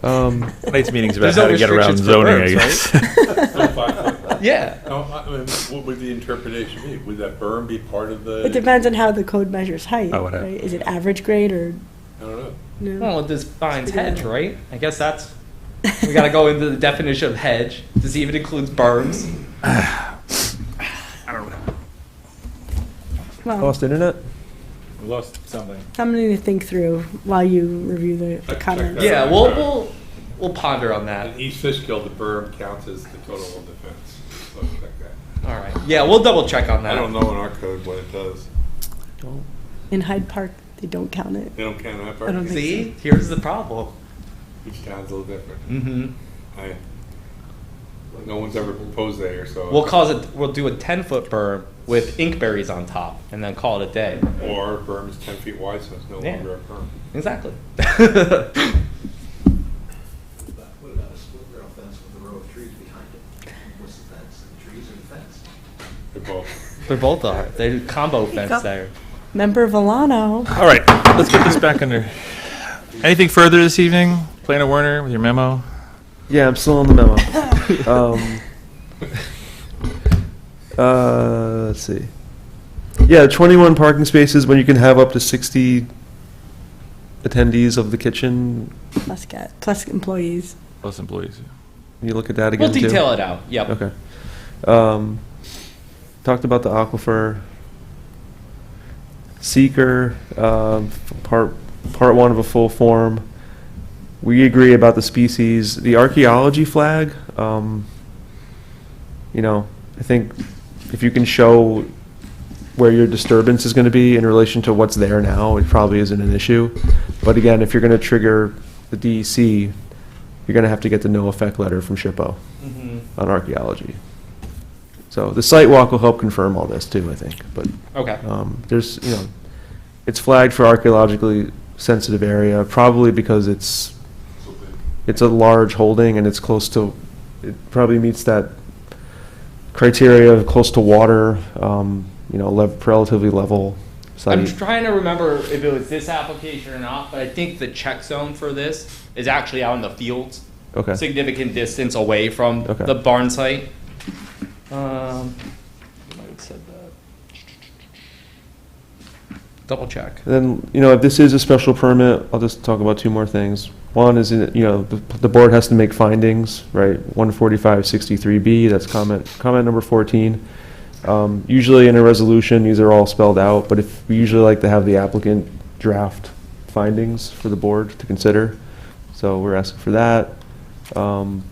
Tonight's meeting's about There's no how to get around restrictions for zoning, I berms, guess. No 5-foot. Yeah. No, I mean, what would the interpretation be? Would that berm be part of It the, depends on how the code measures height. Oh, whatever. Right? Is it average grade or I don't know. no? Well, it defines hedge, right? I guess that's we got to go into the definition of hedge to see if it includes berms. Well, lost internet? We lost something. something to think through while you review the Check comments. that. Yeah, we'll ponder on that. In East Fishkill, the berm counts as the total of the fence. So check that. All right. Yeah, we'll double check on that. I don't know in our code what it does. In Hyde Park, they don't count it. They don't count that I part. don't think See, here's the problem. Each town's a little different. Mm-hmm. No one's ever proposed that here, so. We'll do a 10-foot berm with inkberries on top, and then call it a day. Or berm is 10 feet wide, so it's no Yeah. longer a berm. Exactly. What about a split rail fence with a row of trees behind it? What's the fence? The trees or the fence? They're both. They both are. They combo you fence go. there. Member Volano. All right, let's get this back under. Anything further this evening? Planner Werner with your memo? Yeah, I'm still on the memo. Let's see. Yeah, 21 parking spaces when you can have up to 60 attendees of the kitchen. Plus employees. Plus employees. Can you look at that again, We'll too? detail it out. Yep. Okay. Talked about the aquifer. Seeker, part one of a full form. We agree about the species. The archaeology flag, I think if you can show where your disturbance is going to be in relation to what's there now, it probably isn't an issue. But again, if you're going to trigger the DEC, you're going to have to get the no effect letter from SHPO Mm-hmm. on archaeology. So the site walk will help confirm all this too, I think. But Okay. there's, it's flagged for archaeologically sensitive area, probably because it's a large holding and it's close to, it probably meets that criteria of close to water, relatively level I'm site. trying to remember if it was this application or not, but I think the check zone for this is actually out in the fields, Okay. significant distance away from Okay. the barn site. Might have said that. double check. Then, if this is a special permit, I'll just talk about two more things. One is, the board has to make findings, right? 145-63B, that's comment number 14. Usually in a resolution, these are all spelled out, but we usually like to have the applicant draft findings for the board to consider. So we're asking for that. And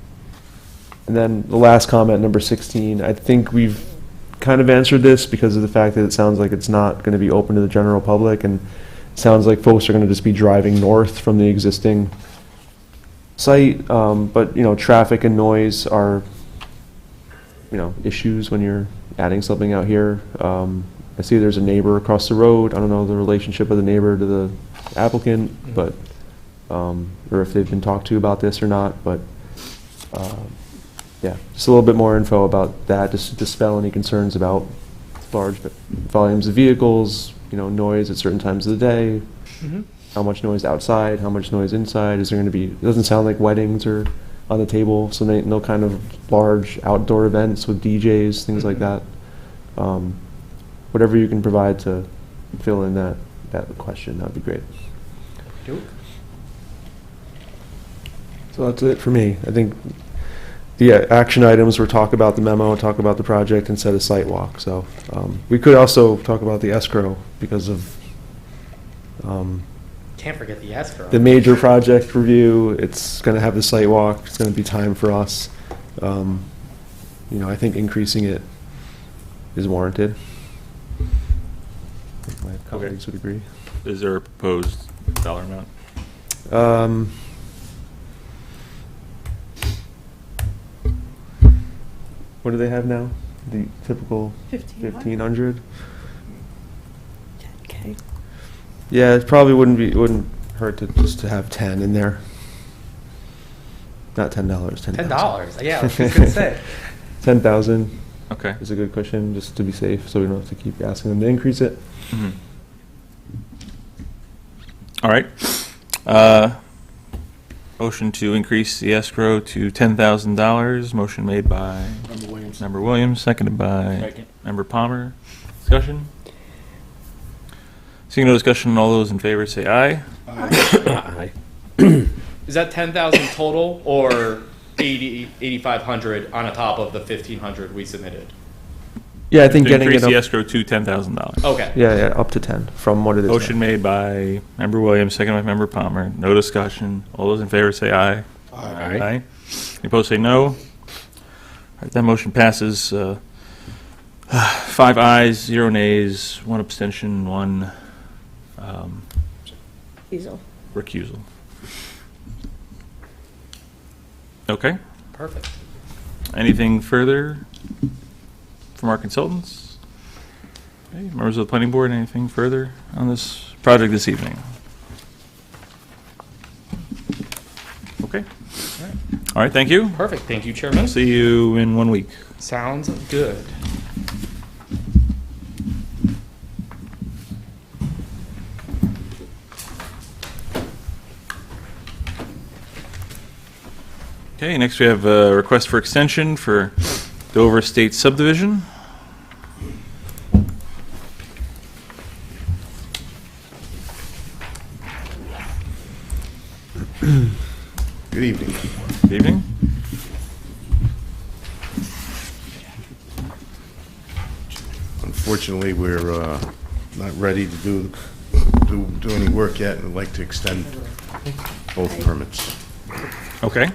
then the last comment, number 16, I think we've kind of answered this because of the fact that it sounds like it's not going to be open to the general public, and it sounds like folks are going to just be driving north from the existing site. But traffic and noise are issues when you're adding something out here. I see there's a neighbor across the road. I don't know the relationship of the neighbor to the applicant, but or if they've been talked to about this or not, but yeah, just a little bit more info about that, just to dispel any concerns about large volumes of vehicles, noise at certain times of the day, how much noise outside, how much noise inside. Is there going to be, it doesn't sound like weddings are on the table, so no kind of large outdoor events with DJs, things like that. Whatever you can provide to fill in that question, that'd be great. So that's it for me. I think the action items were talk about the memo, talk about the project, and set a site walk. So we could also talk about the escrow because of Can't forget the escrow. the major project review. It's going to have the site walk. It's going to be time for us. I think increasing it is warranted. I think my colleagues would agree. Is there a proposed dollar amount? What do they have now? The typical 1,500? Okay. Yeah, it probably wouldn't hurt to have 10 in there. Not $10, $10,000. $10. Yeah, I was just gonna say. 10,000 Okay. is a good cushion, just to be safe, so we don't have to keep asking them to increase it. Mhm. All right. Motion to increase the escrow to $10,000. Motion made by Member Williams. Member Williams, seconded by Second. Member Palmer. Discussion? Seeing no discussion, all those in favor say aye. Aye. Is that 10,000 total or 8,500 on top of the 1,500 we submitted? Yeah, I think To getting increase it the up, escrow to $10,000. Okay. yeah, up to 10 from what it is now. Motion made by Member Williams, seconded by Member Palmer. No discussion. All those in favor say aye. Aye. Any opposed say no. All right, that motion passes. 5 ayes, 0 nays, 1 abstention, 1 Diesel. recusal. Okay. Perfect. Anything further from our consultants? Okay, members of the planning board, anything further on this project this evening? Okay. All right, thank you. Perfect. Thank you, Chairman. See you in 1 week. Sounds good. Okay, next we have a request for extension for Dover Estate subdivision. Good evening. Good evening. Unfortunately, we're not ready to do any work yet, and would like to extend both permits. Okay.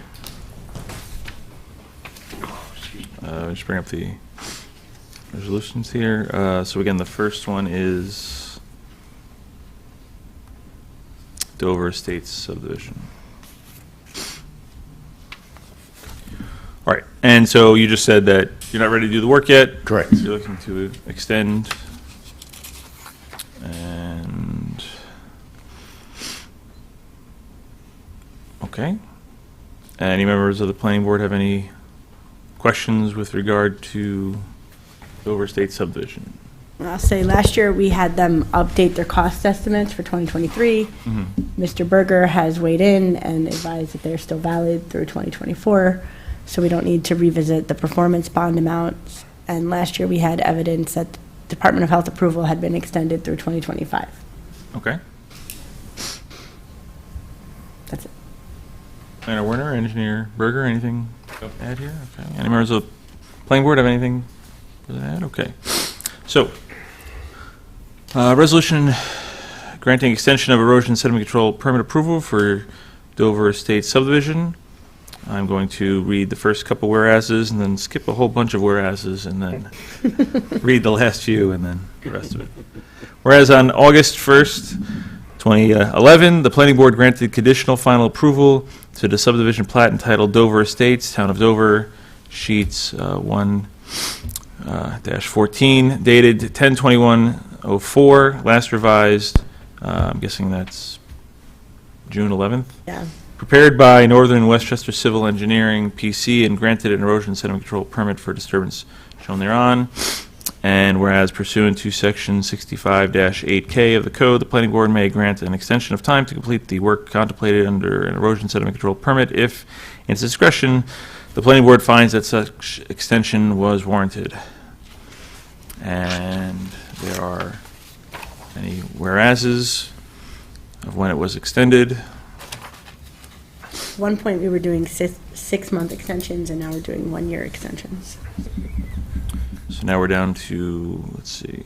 Just bring up the resolutions here. So again, the first one is Dover Estates subdivision. All right, and so you just said that you're not ready to do the work yet. Correct. You're looking to extend. And, okay. Any members of the planning board have any questions with regard to Dover Estate subdivision? I'll say last year we had them update their cost estimates for 2023. Mr. Berger has weighed in and advised that they're still valid through 2024, so we don't need to revisit the performance bond amounts. And last year we had evidence that the Department of Health approval had been extended through 2025. Okay. That's it. Planner Werner, Engineer Berger, anything to add here? Okay. Any members of the planning board have anything to add? Okay. So, resolution granting extension of erosion sediment control permit approval for Dover Estates subdivision. I'm going to read the first couple whereases and then skip a whole bunch of whereases and then read the last few and then the rest of it. Whereas on August 1st, 2011, the planning board granted conditional final approval to the subdivision plat entitled Dover Estates, Town of Dover, sheets 1-14, dated 10/21/04, last revised, I'm guessing that's June 11th. Yeah. Prepared by Northern Westchester Civil Engineering, PC, and granted an erosion sediment control permit for disturbance shown thereon. And whereas pursuant to Section 65-8K of the code, the planning board may grant an extension of time to complete the work contemplated under an erosion sediment control permit if, in its discretion, the planning board finds that such extension was warranted. And there are any whereases of when it was extended. At one point, we were doing 6-month extensions, and now we're doing 1-year extensions. So now we're down to, let's see.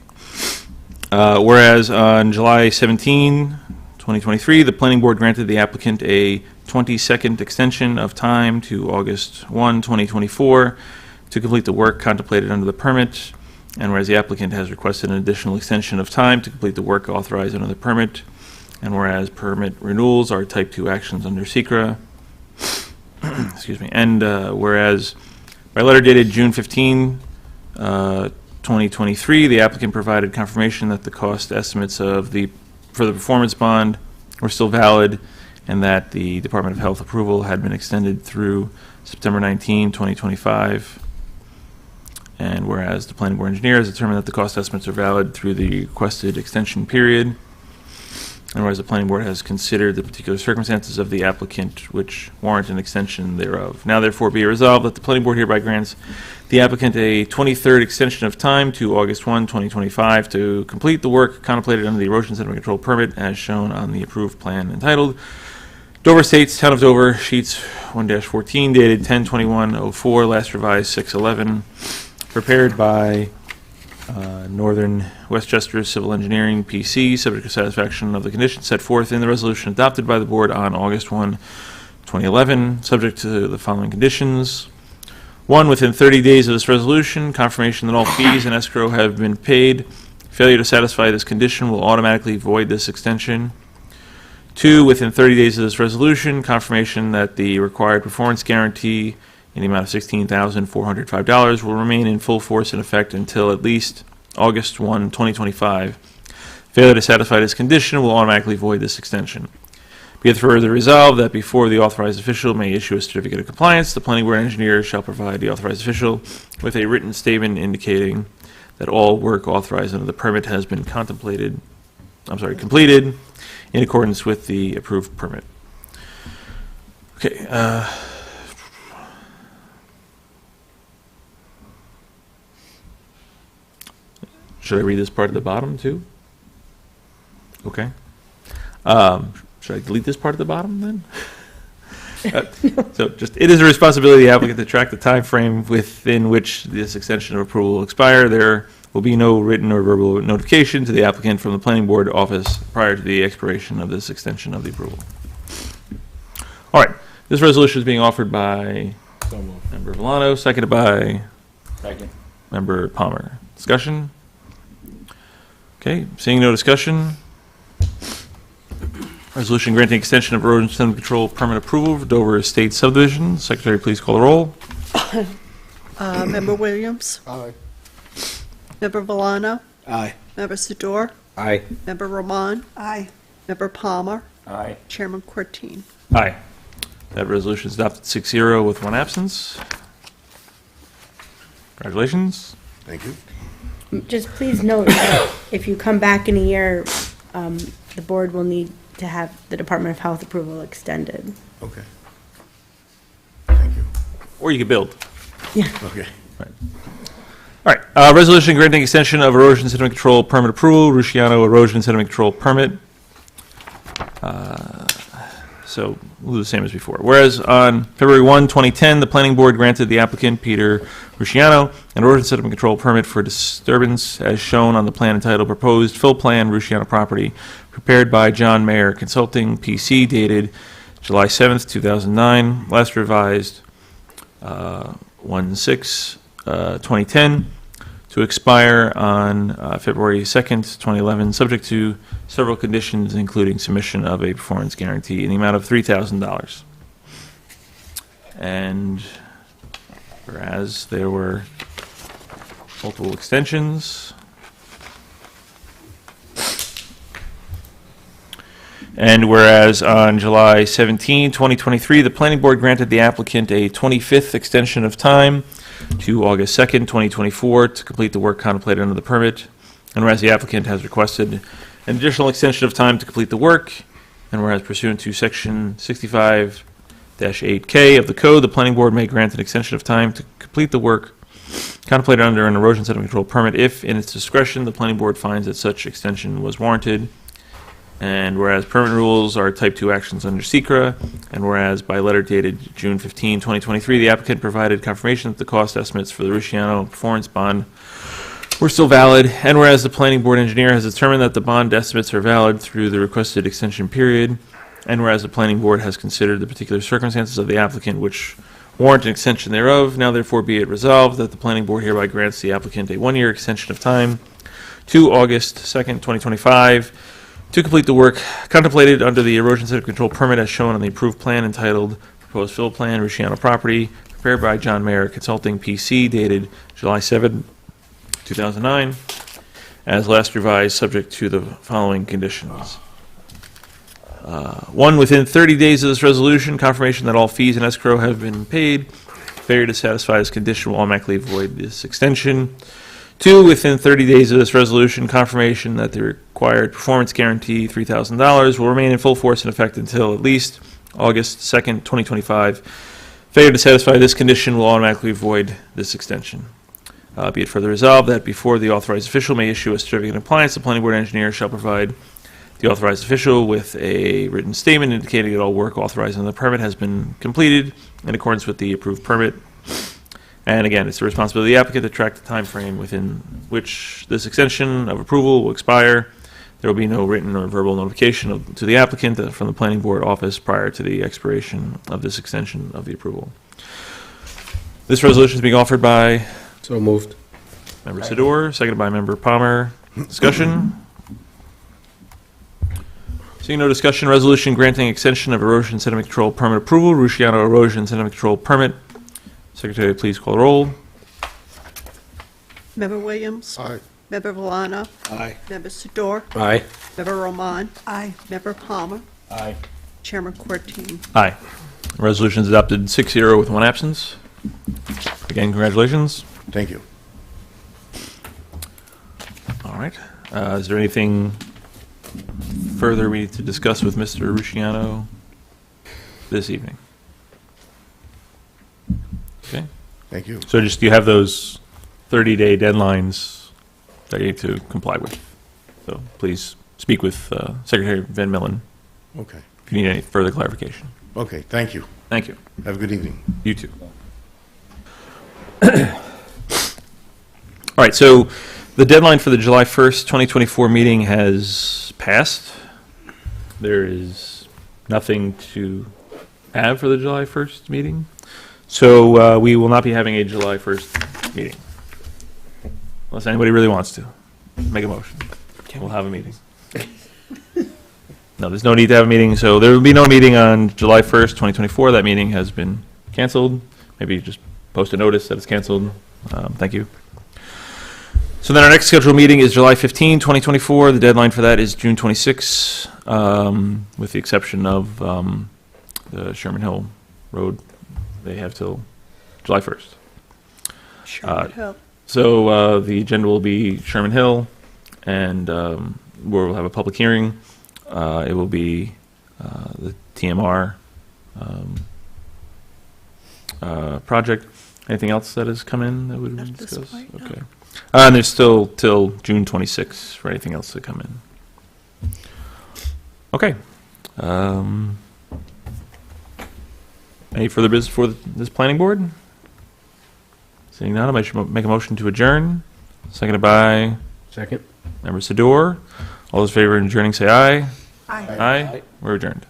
Whereas on July 17, 2023, the planning board granted the applicant a 22nd extension of time to August 1, 2024 to complete the work contemplated under the permit. And whereas the applicant has requested an additional extension of time to complete the work authorized under the permit. And whereas permit renewals are type 2 actions under SECRA. Excuse me. And whereas by letter dated June 15, 2023, the applicant provided confirmation that the cost estimates for the performance bond were still valid and that the Department of Health approval had been extended through September 19, 2025. And whereas the planning board engineer has determined that the cost estimates are valid through the requested extension period. And whereas the planning board has considered the particular circumstances of the applicant which warrant an extension thereof. Now therefore be resolved that the planning board hereby grants the applicant a 23rd extension of time to August 1, 2025 to complete the work contemplated under the erosion sediment control permit as shown on the approved plan entitled Dover Estates, Town of Dover, sheets 1-14, dated 10/21/04, last revised 6/11, prepared by Northern Westchester Civil Engineering, PC, subject to satisfaction of the conditions set forth in the resolution adopted by the board on August 1, 2011, subject to the following conditions. 1, within 30 days of this resolution, confirmation that all fees and escrow have been paid. Failure to satisfy this condition will automatically void this extension. 2, within 30 days of this resolution, confirmation that the required performance guarantee in the amount of $16,405 will remain in full force and effect until at least August 1, 2025. Failure to satisfy this condition will automatically void this extension. Be it further resolved that before the authorized official may issue a certificate of compliance, the planning board engineer shall provide the authorized official with a written statement indicating that all work authorized under the permit has been completed in accordance with the approved permit. Okay, should I read this part at the bottom too? Okay. Should I delete this part at the bottom then? So just, it is a responsibility of the applicant to track the time frame within which this extension of approval will expire. There will be no written or verbal notification to the applicant from the planning board office prior to the expiration of this extension of the approval. All right, this resolution is being offered by Member Villano, seconded by Member Palmer. Discussion? Okay, seeing no discussion. Resolution granting extension of erosion sediment control permit approval for Dover Estates subdivision. Secretary, please call the roll. Member Williams? Aye. Member Villano? Aye. Member Sador? Aye. Member Roman? Aye. Member Palmer? Aye. Chairman Courtine. Aye. That resolution is adopted 6-0 with 1 absence. Congratulations. Thank you. Just please note that if you come back in a year, the board will need to have the Department of Health approval extended. Okay. Thank you. Or you could build. Okay. All right, resolution granting extension of erosion sediment control permit approval, Rusciano erosion sediment control permit So we'll do the same as before. Whereas on February 1, 2010, the planning board granted the applicant, Peter Rusciano, an erosion sediment control permit for disturbance as shown on the plan entitled Proposed Fill Plan Rusciano Property, prepared by John Mayer Consulting, PC, dated July 7th, 2009, last revised 1/6/2010, to expire on February 2nd, 2011, subject to several conditions, including submission of a performance guarantee in the amount of $3,000. And whereas there were multiple extensions, and whereas on July 17, 2023, the planning board granted the applicant a 25th extension of time to August 2nd, 2024, to complete the work contemplated under the permit. And whereas the applicant has requested an additional extension of time to complete the work, and whereas pursuant to Section 65-8K of the code, the planning board may grant an extension of time to complete the work contemplated under an erosion sediment control permit if, in its discretion, the planning board finds that such extension was warranted. And whereas permit rules are type 2 actions under SECRA, and whereas by letter dated June 15, 2023, the applicant provided confirmation that the cost estimates for the Rusciano performance bond were still valid, and whereas the planning board engineer has determined that the bond estimates are valid through the requested extension period, and whereas the planning board has considered the particular circumstances of the applicant which warrant an extension thereof, now therefore be it resolved that the planning board hereby grants the applicant a 1-year extension of time to August 2nd, 2025, to complete the work contemplated under the erosion sediment control permit as shown on the approved plan entitled Proposed Fill Plan Rusciano Property, prepared by John Mayer Consulting, PC, dated July 7, 2009, as last revised, subject to the following conditions. 1, within 30 days of this resolution, confirmation that all fees and escrow have been paid. Failure to satisfy this condition will automatically void this extension. 2, within 30 days of this resolution, confirmation that the required performance guarantee, $3,000, will remain in full force and effect until at least August 2nd, 2025. Failure to satisfy this condition will automatically void this extension. Be it further resolved that before the authorized official may issue a certificate of compliance, the planning board engineer shall provide the authorized official with a written statement indicating that all work authorized in the permit has been completed in accordance with the approved permit. And again, it's the responsibility of the applicant to track the time frame within which this extension of approval will expire. There will be no written or verbal notification to the applicant from the planning board office prior to the expiration of this extension of the approval. This resolution is being offered by So moved. Member Sador, seconded by Member Palmer. Discussion? Seeing no discussion, resolution granting extension of erosion sediment control permit approval, Rusciano erosion sediment control permit. Secretary, please call the roll. Member Williams? Aye. Member Valano? Aye. Member Sador? Aye. Member Roman? Aye. Member Palmer? Aye. Chairman Cortine. Aye. Resolution is adopted 6-0 with 1 absence. Again, congratulations. Thank you. All right. Is there anything further we need to discuss with Mr. Rusciano this evening? Okay. Thank you. So just, you have those 30-day deadlines that you need to comply with. So please speak with Secretary Van Millen Okay. if you need any further clarification. Okay, thank you. Thank you. Have a good evening. You too. All right, so the deadline for the July 1st, 2024 meeting has passed. There is nothing to have for the July 1st meeting. So we will not be having a July 1st meeting. Unless anybody really wants to. Make a motion. We'll have a meeting. No, there's no need to have a meeting, so there will be no meeting on July 1st, 2024. That meeting has been canceled. Maybe just post a notice that it's canceled. Thank you. So then our next scheduled meeting is July 15, 2024. The deadline for that is June 26, with the exception of the Sherman Hill Road. They have till July 1st. Sherman Hill. So the agenda will be Sherman Hill, and we'll have a public hearing. It will be the TMR project. Anything else that has come in that we would Not at this discuss? point, no. Okay. And there's still till June 26th for anything else to come in. Okay. Any further business for this planning board? Seeing none, I should make a motion to adjourn. Seconded by Second. Member Sador. All those in favor of adjourning, say aye. Aye. Aye. We're adjourned.